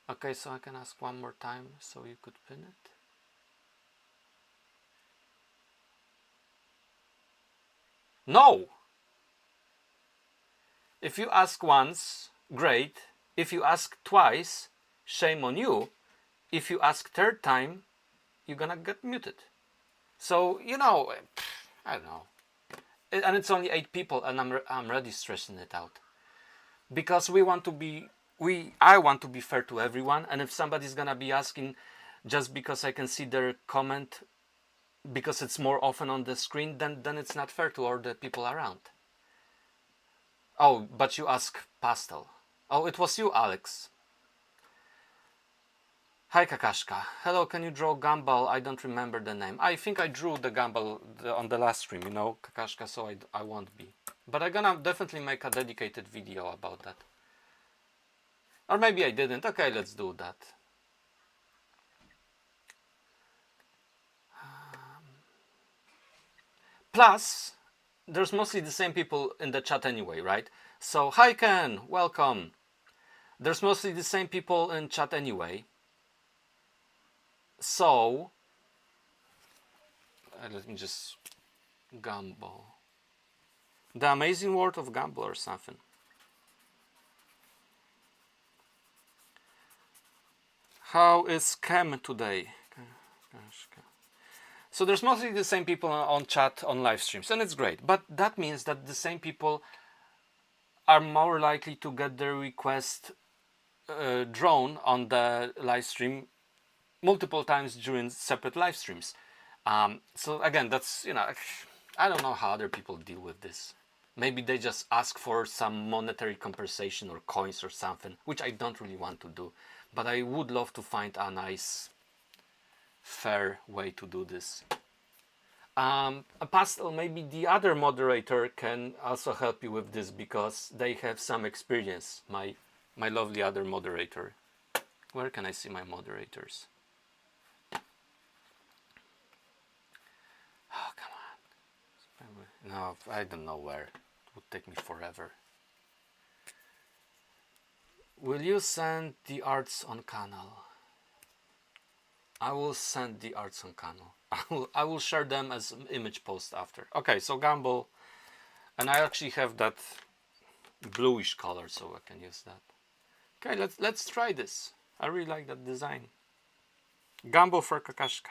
Okay, so I can ask one more time so you could pin it. No! If you ask once, great. If you ask twice, shame on you. If you ask 3rd time, you're gonna get muted. So, you know, I don't know. And it's only 8 people, and I'm already stressing it out. Because I want to be fair to everyone, and if somebody's gonna be asking just because I can see their comment, because it's more often on the screen, then it's not fair to all the people around. Oh, but you ask Pastel. Oh, it was you, Alex. Hi Kakashka. Hello, can you draw Gumball? I don't remember the name. I think I drew the Gumball on the last stream, you know, Kakashka, so I won't be. But I'm gonna definitely make a dedicated video about that. Or maybe I didn't. Okay, let's do that. Plus, there's mostly the same people in the chat anyway, right? So, hi Ken, welcome. There's mostly the same people in chat anyway. So, let me just Gumball. The Amazing World of Gumball or something. How is Cam today? So there's mostly the same people on chat on live streams, and it's great. But that means that the same people are more likely to get their request drawn on the live stream multiple times during separate live streams. So again, that's, you know, I don't know how other people deal with this. Maybe they just ask for some monetary compensation or coins or something, which I don't really want to do. But I would love to find a nice, fair way to do this. Pastel, maybe the other moderator can also help you with this because they have some experience. My lovely other moderator. Where can I see my moderators? No, I don't know where. It would take me forever. Will you send the arts on Canal? I will send the arts on Canal. I will share them as an image post after. Okay, so Gumball, and I actually have that bluish color, so I can use that. Okay, let's try this. I really like that design. Gumball for Kakashka.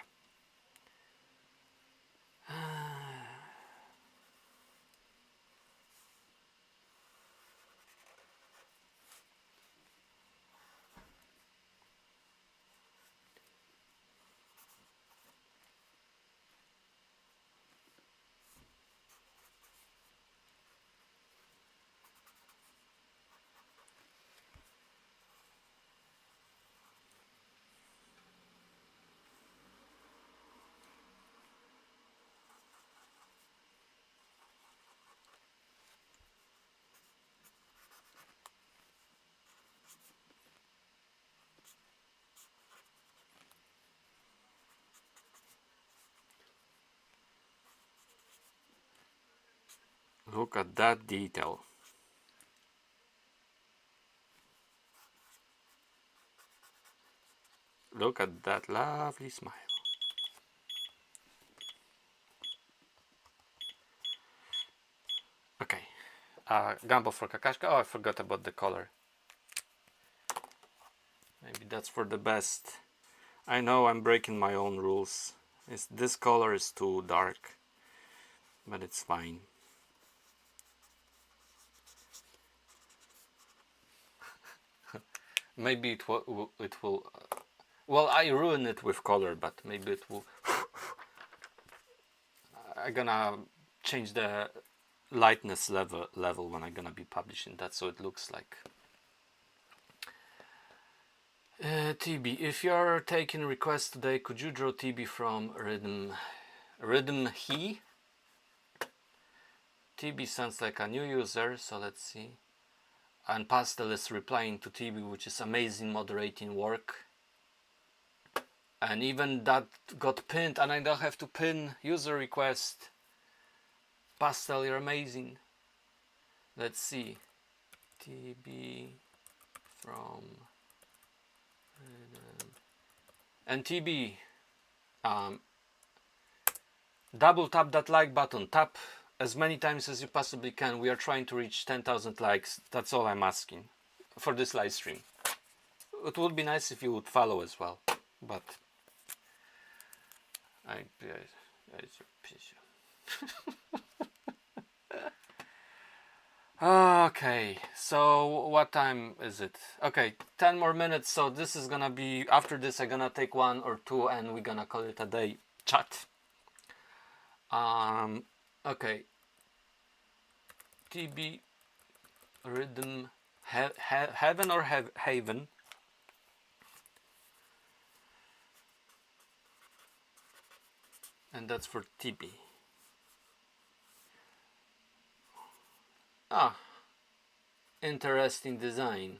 Look at that detail. Look at that lovely smile. Okay, Gumball for Kakashka. Oh, I forgot about the color. Maybe that's for the best. I know I'm breaking my own rules. This color is too dark, but it's fine. Maybe it will. Well, I ruin it with color, but maybe it will. I'm gonna change the lightness level when I'm gonna be publishing that, so it looks like. TB, if you're taking requests today, could you draw TB from Rhythm He? TB sounds like a new user, so let's see. And Pastel is replying to TB, which is amazing moderating work. And even that got pinned, and I don't have to pin user request. Pastel, you're amazing. Let's see. TB from and TB. Double tap that like button. Tap as many times as you possibly can. We are trying to reach 10,000 likes. That's all I'm asking for this live stream. It would be nice if you would follow as well, but okay, so what time is it? Okay, 10 more minutes, so this is gonna be, after this I'm gonna take one or two and we're gonna call it a day. Chat. Okay. TB Rhythm Heaven or Haven? And that's for TB. Ah, interesting design.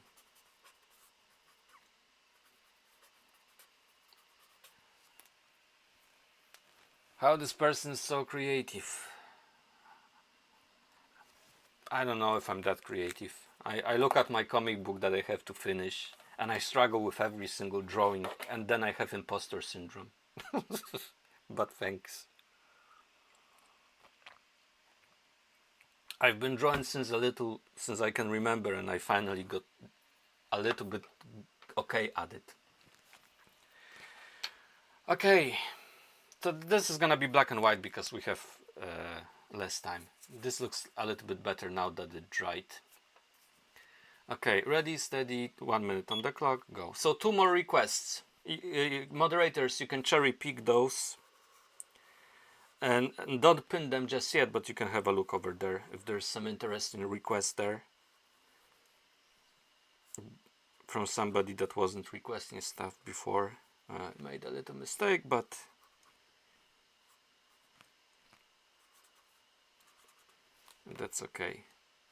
How this person is so creative. I don't know if I'm that creative. I look at my comic book that I have to finish and I struggle with every single drawing, and then I have imposter syndrome. But thanks. I've been drawing since I can remember, and I finally got a little bit okay at it. Okay, so this is gonna be black and white because we have less time. This looks a little bit better now that it dried. Okay, ready, steady, 1 minute on the clock, go. So 2 more requests. Moderators, you can cherry pick those. And don't pin them just yet, but you can have a look over there if there's some interesting request there from somebody that wasn't requesting stuff before. I made a little mistake, but that's okay.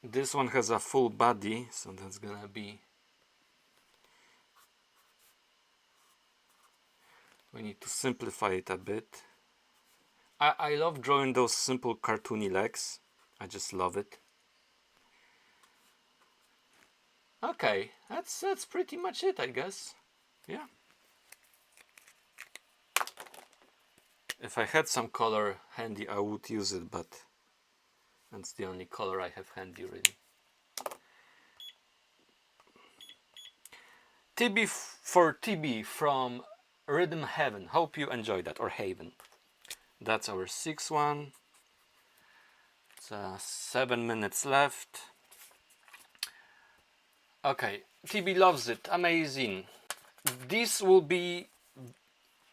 This one has a full body, so that's gonna be, we need to simplify it a bit. I love drawing those simple cartoony legs. I just love it. Okay, that's pretty much it, I guess. Yeah. If I had some color handy, I would use it, but that's the only color I have handy, really. TB for TB from Rhythm Heaven. Hope you enjoyed that, or Haven. That's our 6th one. It's 7 minutes left. Okay, TB loves it. Amazing. This will be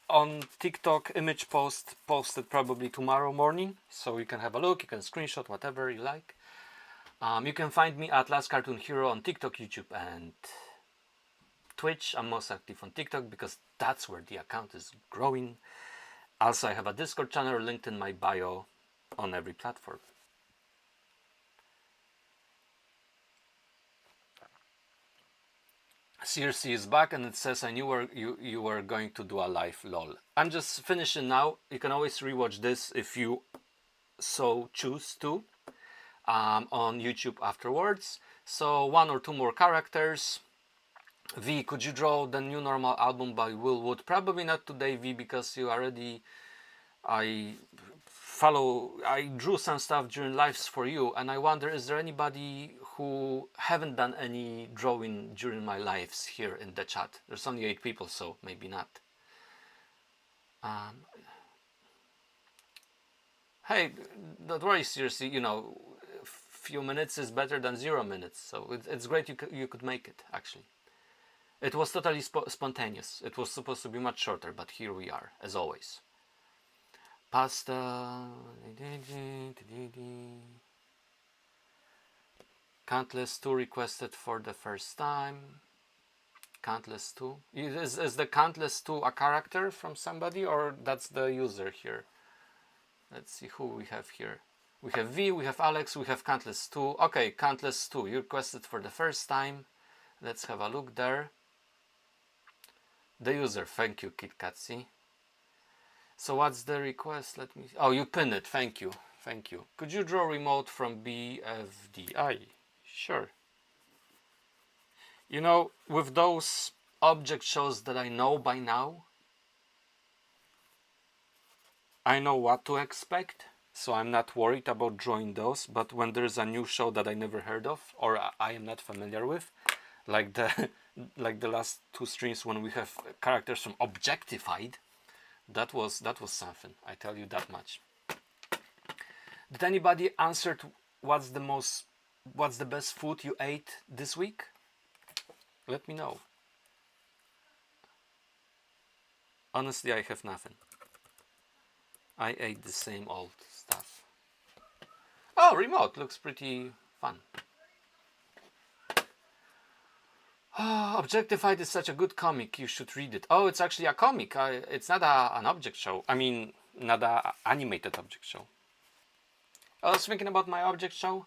on TikTok image posted probably tomorrow morning, so you can have a look, you can screenshot whatever you like. You can find me at Last Cartoon Hero on TikTok, YouTube and Twitch. I'm most active on TikTok because that's where the account is growing. Also, I have a Discord channel linked in my bio on every platform. CRC is back and it says I knew you were going to do a live, lol. I'm just finishing now. You can always rewatch this if you so choose to on YouTube afterwards. So 1 or 2 more characters. V, could you draw the New Normal album by Will Wood? Probably not today, V, because you already... I drew some stuff during lives for you, and I wonder, is there anybody who haven't done any drawing during my lives here in the chat? There's only 8 people, so maybe not. Hey, don't worry, seriously, you know, few minutes is better than 0 minutes, so it's great you could make it, actually. It was totally spontaneous. It was supposed to be much shorter, but here we are, as always. Pasta. Countless 2 requested for the first time. Countless 2. Is the Countless 2 a character from somebody, or that's the user here? Let's see who we have here. We have V, we have Alex, we have Countless 2. Okay, Countless 2, you requested for the first time. Let's have a look there. The user, thank you, KitKatzy. So what's the request? Let me... Oh, you pin it, thank you. Thank you. Could you draw remote from BFDI? Sure. You know, with those object shows that I know by now, I know what to expect, so I'm not worried about drawing those. But when there's a new show that I never heard of, or I am not familiar with, like the like the last 2 streams when we have characters from Objectified, that was something, I tell you that much. Did anybody answer what's the best food you ate this week? Let me know. Honestly, I have nothing. I ate the same old stuff. Oh, remote looks pretty fun. Oh, Objectified is such a good comic, you should read it. Oh, it's actually a comic. It's not an object show. I mean, not an animated object show. I was thinking about my object show.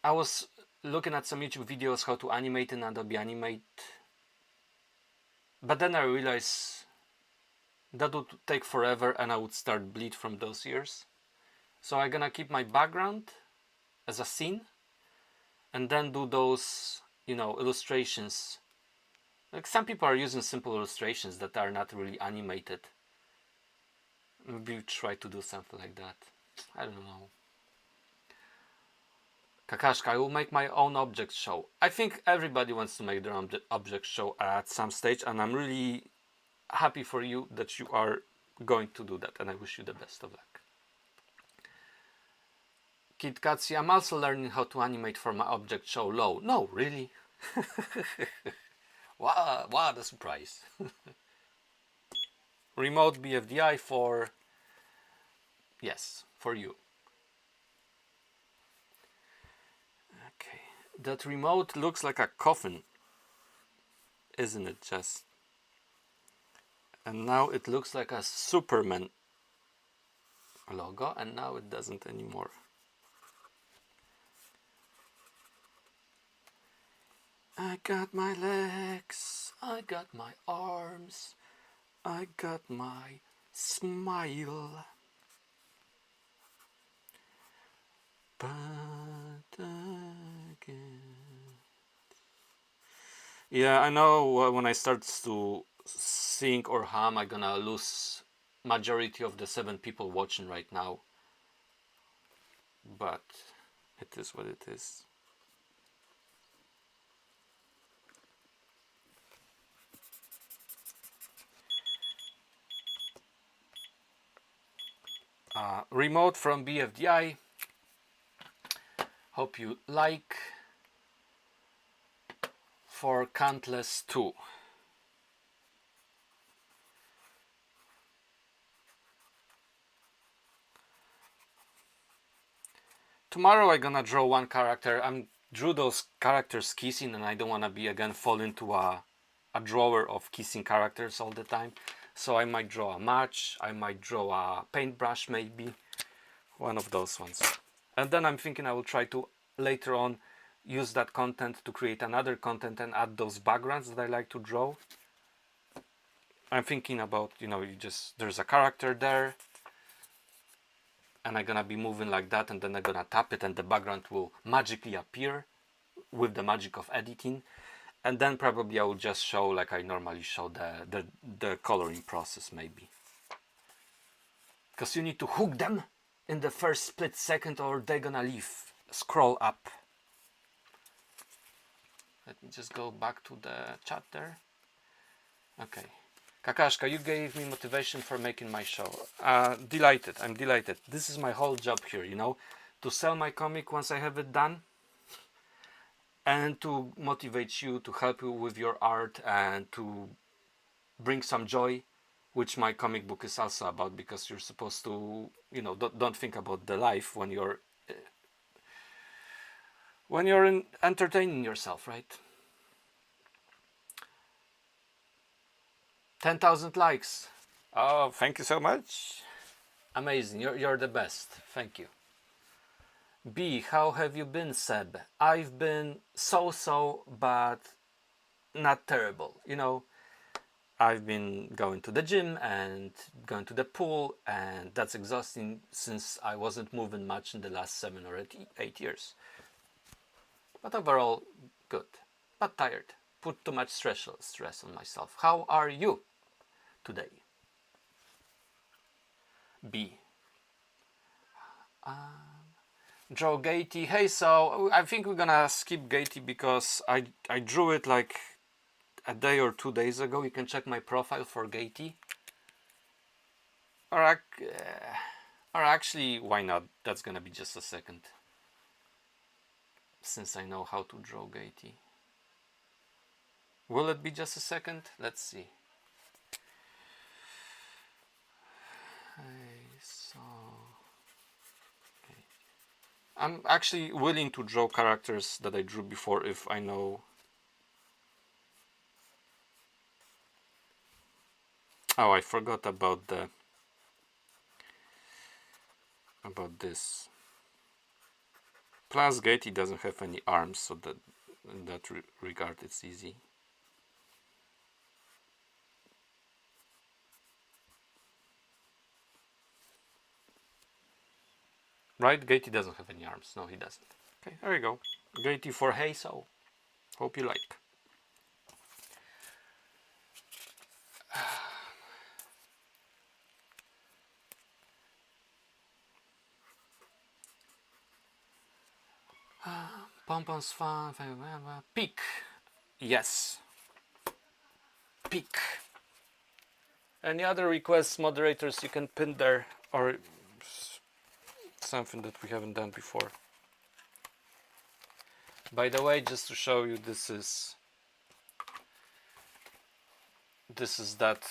I was looking at some YouTube videos how to animate in Adobe Animate. But then I realized that would take forever and I would start bleed from those years. So I'm gonna keep my background as a scene and then do those, you know, illustrations. Like some people are using simple illustrations that are not really animated. Maybe try to do something like that. I don't know. Kakashka, I will make my own object show. I think everybody wants to make their own object show at some stage, and I'm really happy for you that you are going to do that, and I wish you the best of luck. KitKatzy, I'm also learning how to animate for my object show low. No, really? What a surprise. Remote BFDI for... Yes, for you. Okay, that remote looks like a coffin, isn't it, Jess? And now it looks like a Superman logo, and now it doesn't anymore. I got my legs, I got my arms, I got my smile. But again. Yeah, I know when I start to sing or hum, I'm gonna lose majority of the 7 people watching right now. But it is what it is. Remote from BFDI. Hope you like. For Countless 2. Tomorrow I'm gonna draw one character. I drew those characters kissing, and I don't wanna be again fall into a drawer of kissing characters all the time. So I might draw a match, I might draw a paintbrush, maybe one of those ones. And then I'm thinking I will try to later on use that content to create another content and add those backgrounds that I like to draw. I'm thinking about, you know, there's a character there, and I'm gonna be moving like that, and then I'm gonna tap it and the background will magically appear with the magic of editing. And then probably I will just show like I normally show the coloring process, maybe. Because you need to hook them in the first split second or they're gonna leave. Scroll up. Let me just go back to the chat there. Okay. Kakashka, you gave me motivation for making my show. Delighted, I'm delighted. This is my whole job here, you know, to sell my comic once I have it done, and to motivate you, to help you with your art, and to bring some joy, which my comic book is also about, because you're supposed to, you know, don't think about the life when you're entertaining yourself, right? 10,000 likes. Oh, thank you so much. Amazing, you're the best. Thank you. B, how have you been, Seb? I've been so, but not terrible. You know, I've been going to the gym and going to the pool, and that's exhausting since I wasn't moving much in the last 7 or 8 years. But overall, good. But tired. Put too much stress on myself. How are you today? B. Draw Gaty. Hey, so I think we're gonna skip Gaty because I drew it like a day or 2 days ago. You can check my profile for Gaty. Or actually, why not? That's gonna be just a second. Since I know how to draw Gaty. Will it be just a second? Let's see. So I'm actually willing to draw characters that I drew before if I know. Oh, I forgot about this. Plus, Gaty doesn't have any arms, so that in that regard, it's easy. Right? Gaty doesn't have any arms. No, he doesn't. Okay, there you go. Gaty for Hey So. Hope you like. Pompons fun. Peak. Yes. Peak. Any other requests, moderators, you can pin there, or something that we haven't done before. By the way, just to show you, this is that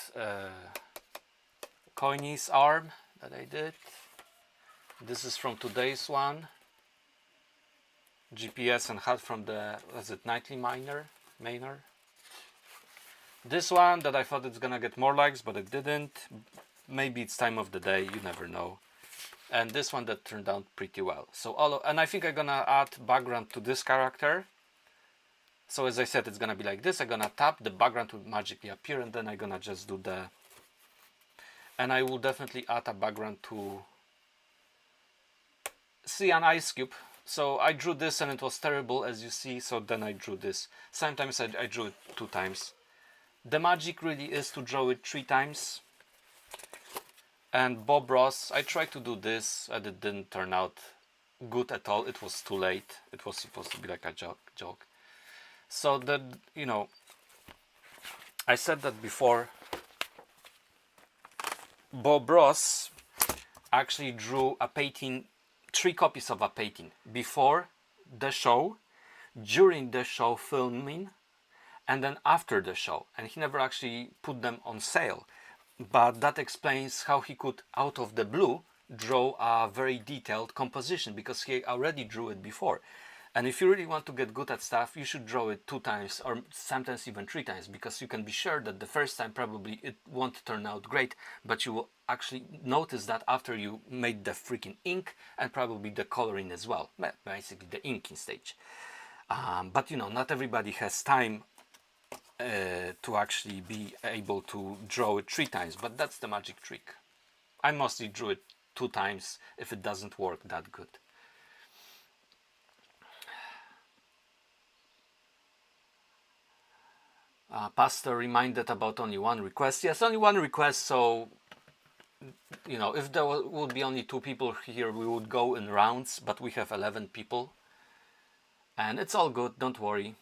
Coinies arm that I did. This is from today's one. GPS and HUD from the, was it Nightly Miner? This one that I thought it's gonna get more likes, but it didn't. Maybe it's time of the day, you never know. And this one that turned out pretty well. So and I think I'm gonna add background to this character. So as I said, it's gonna be like this. I'm gonna tap, the background will magically appear, and then I'm gonna just do the. And I will definitely add a background to see an ice cube. So I drew this and it was terrible, as you see, so then I drew this. Sometimes I drew it 2 times. The magic really is to draw it 3 times. And Bob Ross, I tried to do this and it didn't turn out good at all. It was too late. It was supposed to be like a joke. So that, you know, I said that before. Bob Ross actually drew a painting, 3 copies of a painting before the show, during the show filming, and then after the show, and he never actually put them on sale. But that explains how he could, out of the blue, draw a very detailed composition, because he already drew it before. And if you really want to get good at stuff, you should draw it 2 times or sometimes even 3 times, because you can be sure that the first time probably it won't turn out great, but you will actually notice that after you made the freaking ink and probably the coloring as well, basically the inking stage. But you know, not everybody has time to actually be able to draw it 3 times, but that's the magic trick. I mostly drew it 2 times if it doesn't work that good. Pastor reminded about only 1 request. Yes, only 1 request, so you know, if there would be only 2 people here, we would go in rounds, but we have 11 people. And it's all good, don't worry.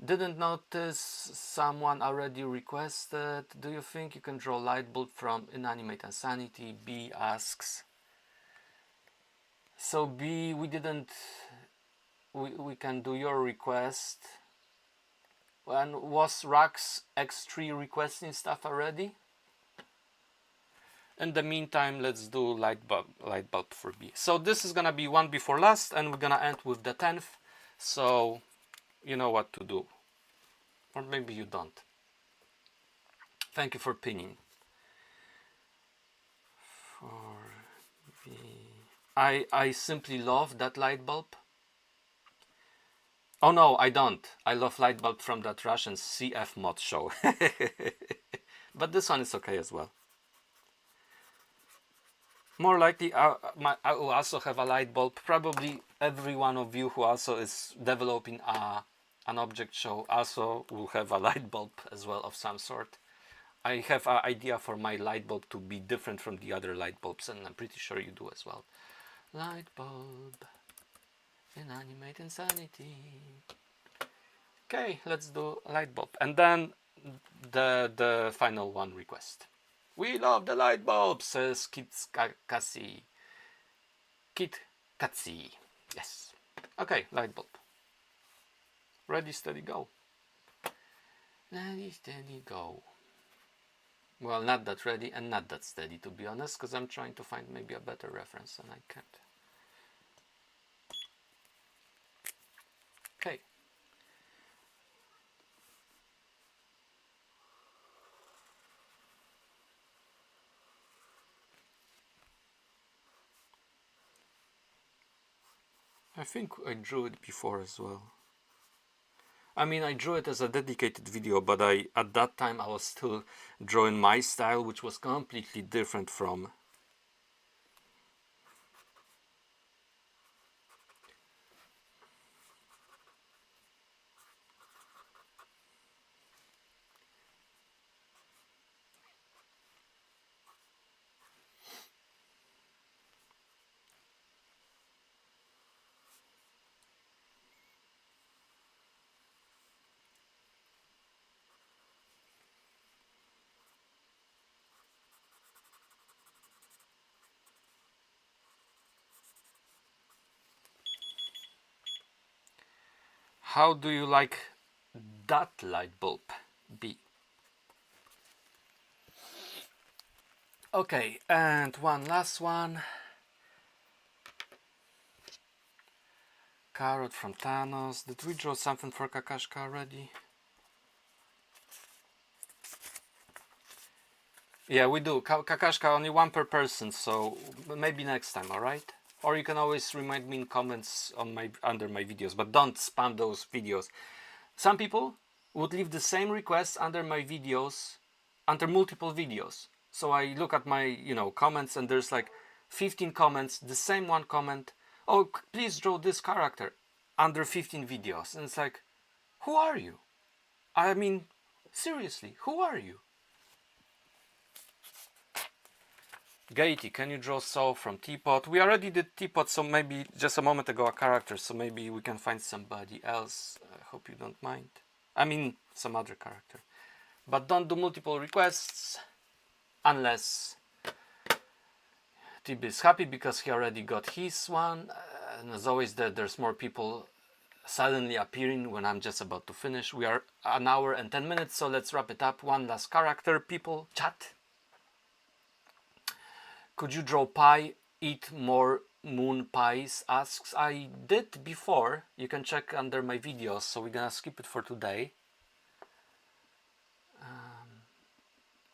Didn't notice someone already requested. Do you think you can draw light bulb from Inanimate Insanity? B asks. So B, we didn't... We can do your request. And was Rax X3 requesting stuff already? In the meantime, let's do light bulb for B. So this is gonna be 1 before last, and we're gonna end with the 10th. So you know what to do, or maybe you don't. Thank you for pinning. For B, I simply love that light bulb. Oh no, I don't. I love light bulb from that Russian CF mod show. But this one is okay as well. More likely, I will also have a light bulb. Probably every one of you who also is developing an object show also will have a light bulb as well of some sort. I have an idea for my light bulb to be different from the other light bulbs, and I'm pretty sure you do as well. Light bulb. Inanimate Insanity. Okay, let's do light bulb, and then the final 1 request. We love the light bulb, says Kit Katsi. Kit Katsi. Yes. Okay, light bulb. Ready, steady, go. Ready, steady, go. Well, not that ready and not that steady, to be honest, because I'm trying to find maybe a better reference and I can't. Okay. I think I drew it before as well. I mean, I drew it as a dedicated video, but at that time I was still drawing my style, which was completely different from How do you like that light bulb? B. Okay, and one last one. Carrot from Thanos. Did we draw something for Kakashka already? Yeah, we do. Kakashka, only 1 per person, so maybe next time, alright? Or you can always remind me in comments on under my videos, but don't spam those videos. Some people would leave the same request under my videos, under multiple videos. So I look at my, comments, and there's like 15 comments, the same one comment, oh, please draw this character, under 15 videos. And it's like, who are you? I mean, seriously, who are you? Gaiety, can you draw Saw from Teapot? We already did Teapot, so maybe just a moment ago a character, so maybe we can find somebody else. I hope you don't mind. I mean, some other character. But don't do multiple requests unless Tib is happy because he already got his one. And as always, there's more people suddenly appearing when I'm just about to finish. We are an hour and 10 minutes, so let's wrap it up. One last character, people, chat. Could you draw pie, eat more moon pies? Asks. I did before. You can check under my videos, so we're gonna skip it for today.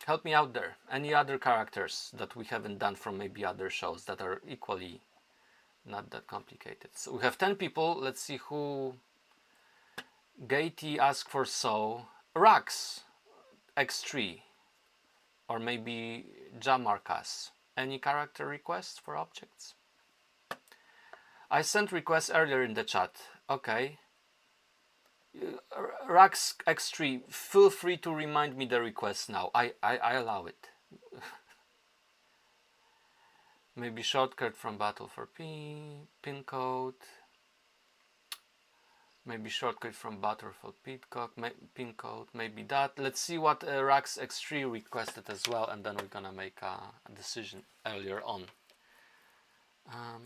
Help me out there. Any other characters that we haven't done from maybe other shows that are equally not that complicated? So we have 10 people. Let's see who. Gaiety asked for Saw. Rax X3, or maybe Jamarcus. Any character requests for objects? I sent requests earlier in the chat. Okay. Rax X3, feel free to remind me the request now. I allow it. Maybe shortcut from Battle for pin code. Maybe shortcut from Battlefield pin code. Maybe that. Let's see what Rax X3 requested as well, and then we're gonna make a decision earlier on.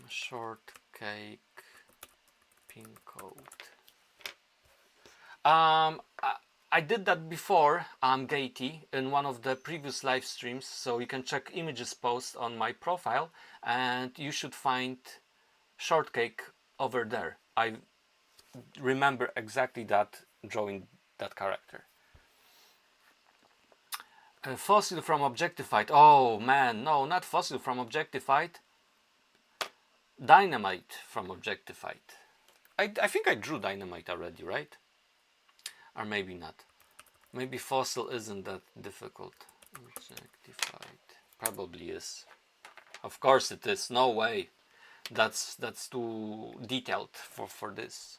Shortcake pin code. I did that before, Gaiety, in one of the previous live streams, so you can check images post on my profile, and you should find Shortcake over there. I remember exactly that, drawing that character. Fossil from Objectified. Oh man, no, not Fossil from Objectified. Dynamite from Objectified. I think I drew Dynamite already, right? Or maybe not. Maybe Fossil isn't that difficult. Objectified. Probably is. Of course it is. No way. That's too detailed for this.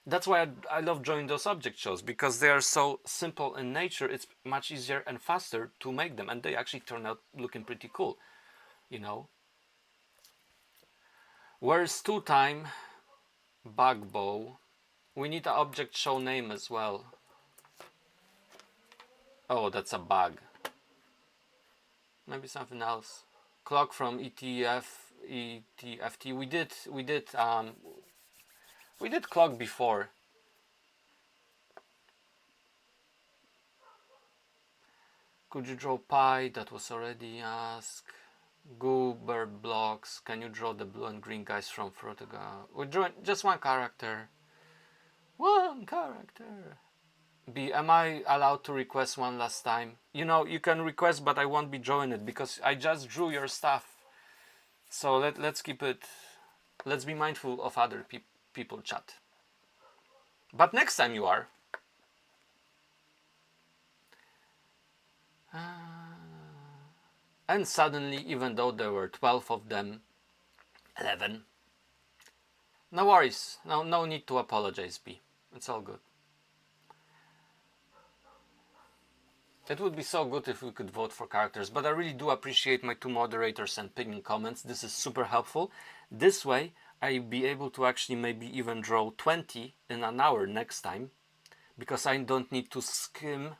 That's why I love drawing those object shows, because they are so simple in nature. It's much easier and faster to make them, and they actually turn out looking pretty cool, you know. Where's two time? Bugbow. We need an object show name as well. Oh, that's a bug. Maybe something else. Clock from ETFT. We did clock before. Could you draw pie? That was already asked. Goober blocks. Can you draw the blue and green guys from Frotega? We're drawing just one character. One character. B, am I allowed to request one last time? You know, you can request, but I won't be drawing it because I just drew your stuff. So let's keep it. Let's be mindful of other people chat. But next time you are. And suddenly, even though there were 12 of them, 11. No worries. No need to apologize, B. It's all good. It would be so good if we could vote for characters, but I really do appreciate my two moderators and pinging comments. This is super helpful. This way, I'll be able to actually maybe even draw 20 in an hour next time, because I don't need to skim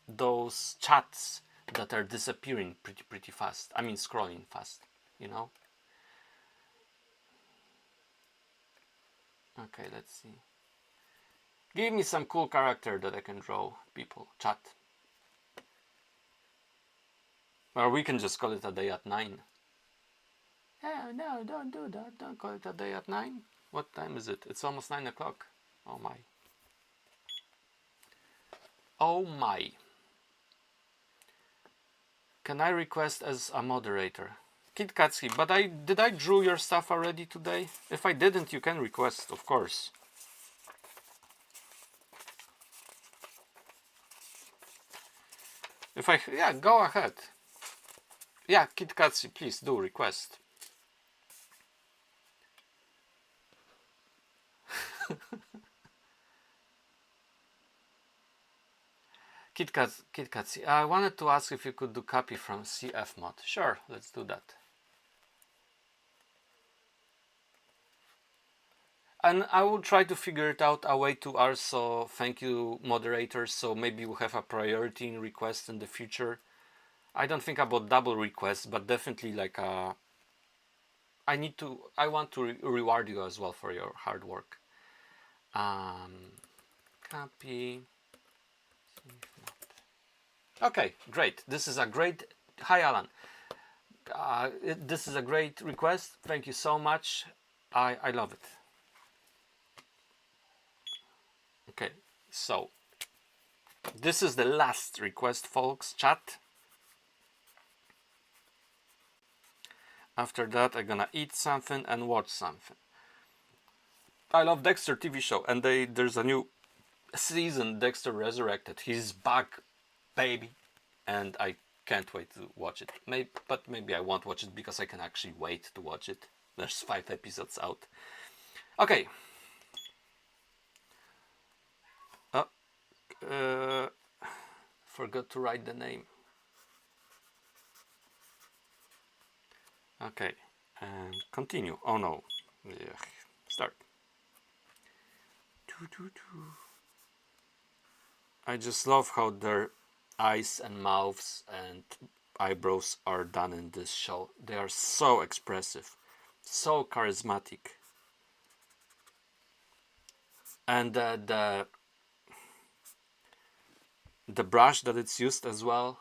those chats that are disappearing pretty fast. I mean, scrolling fast, you know. Okay, let's see. Give me some cool character that I can draw, people. Chat. Or we can just call it a day at 9. Oh, no, don't do that. Don't call it a day at 9. What time is it? It's almost 9 o'clock. Oh my. Oh my. Can I request as a moderator? Kid Katsuki, but did I draw your stuff already today? If I didn't, you can request, of course. Yeah, go ahead. Yeah, KitKatsy, please do request. KitKatsy, I wanted to ask if you could do copy from CF mod. Sure, let's do that. And I will try to figure it out a way to also thank you moderators, so maybe we'll have a priority in requests in the future. I don't think about double requests, but definitely like I want to reward you as well for your hard work. Copy. Okay, great. This is a great. Hi, Alan. This is a great request. Thank you so much. I love it. Okay, so this is the last request, folks. Chat. After that, I'm gonna eat something and watch something. I love Dexter TV show, and there's a new season, Dexter Resurrected. He's back, baby, and I can't wait to watch it. But maybe I won't watch it because I can actually wait to watch it. There's 5 episodes out. Okay. Forgot to write the name. Okay, and continue. Oh no. Start. I just love how their eyes and mouths and eyebrows are done in this show. They are so expressive, so charismatic. And the brush that it's used as well,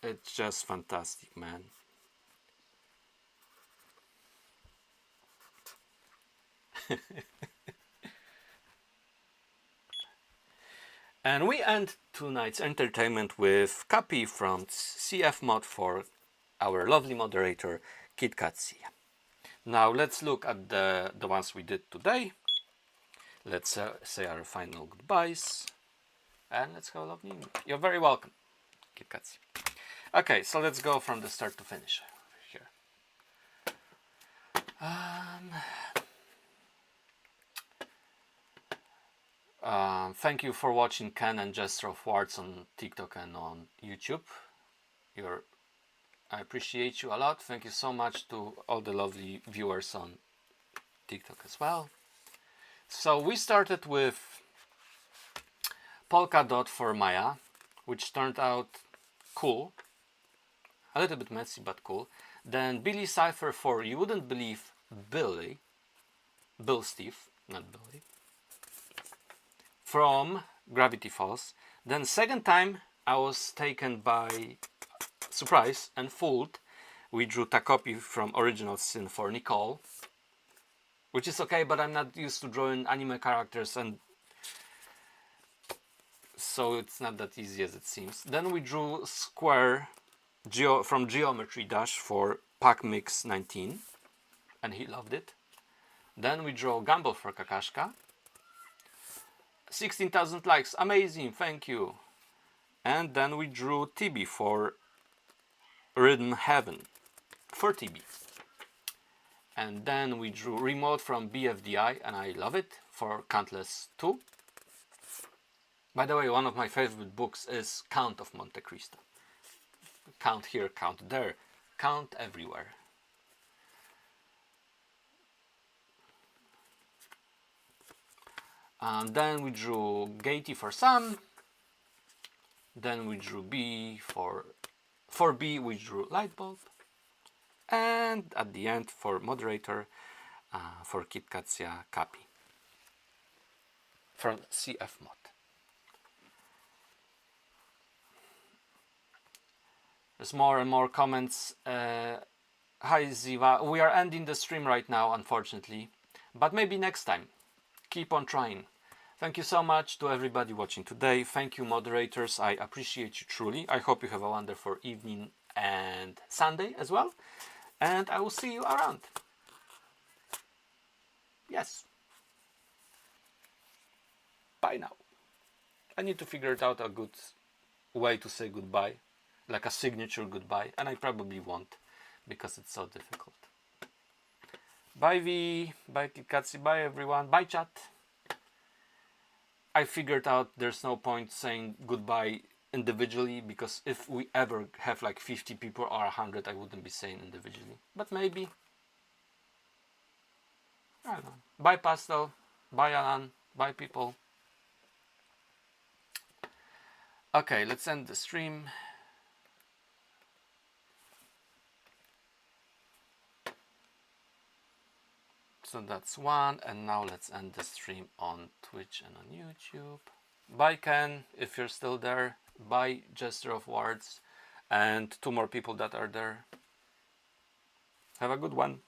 it's just fantastic, man. And we end tonight's entertainment with copy from CF mod for our lovely moderator KitKatsy. Now let's look at the ones we did today. Let's say our final goodbyes. And let's have a lovely evening. You're very welcome, KitKatsy. Okay, so let's go from the start to finish here. Thank you for watching Ken and Gesture of Words on TikTok and on YouTube. I appreciate you a lot. Thank you so much to all the lovely viewers on TikTok as well. So we started with Polka Dot for Maya, which turned out cool. A little bit messy, but cool. Then Billy Cipher for You Wouldn't Believe Bill Steve, not Billy, from Gravity Falls. Then second time I was taken by surprise and fooled. We drew a copy from Original Sin for Nicole, which is okay, but I'm not used to drawing anime characters, and so it's not that easy as it seems. Then we drew Square from Geometry Dash for Pack Mix 19, and he loved it. Then we draw Gumball for Kakashka. 16,000 likes, amazing, thank you. And then we drew Tibi for Rhythm Heaven for Tibi. And then we drew Remote from BFDI, and I love it, for Countless 2. By the way, one of my favorite books is Count of Monte Cristo. Count here, count there, count everywhere. And then we drew Gaty for Sam. Then we drew B for B we drew Lightbulb. And at the end for moderator, for KitKatsy copy from CF mod. There's more and more comments. Hi Ziva, we are ending the stream right now, unfortunately, but maybe next time. Keep on trying. Thank you so much to everybody watching today. Thank you, moderators. I appreciate you truly. I hope you have a wonderful evening and Sunday as well. And I will see you around. Yes. Bye now. I need to figure out a good way to say goodbye. like a signature goodbye, and I probably won't because it's so difficult. Bye V, bye Kikatsi, bye everyone, bye chat. I figured out there's no point saying goodbye individually, because if we ever have like 50 people or 100, I wouldn't be saying individually. But maybe. I don't know. Bye Pastel, bye Alan, bye people. Okay, let's end the stream. So that's one, and now let's end the stream on Twitch and on YouTube. Bye Ken, if you're still there. Bye Gesture of Words, and 2 more people that are there. Have a good one.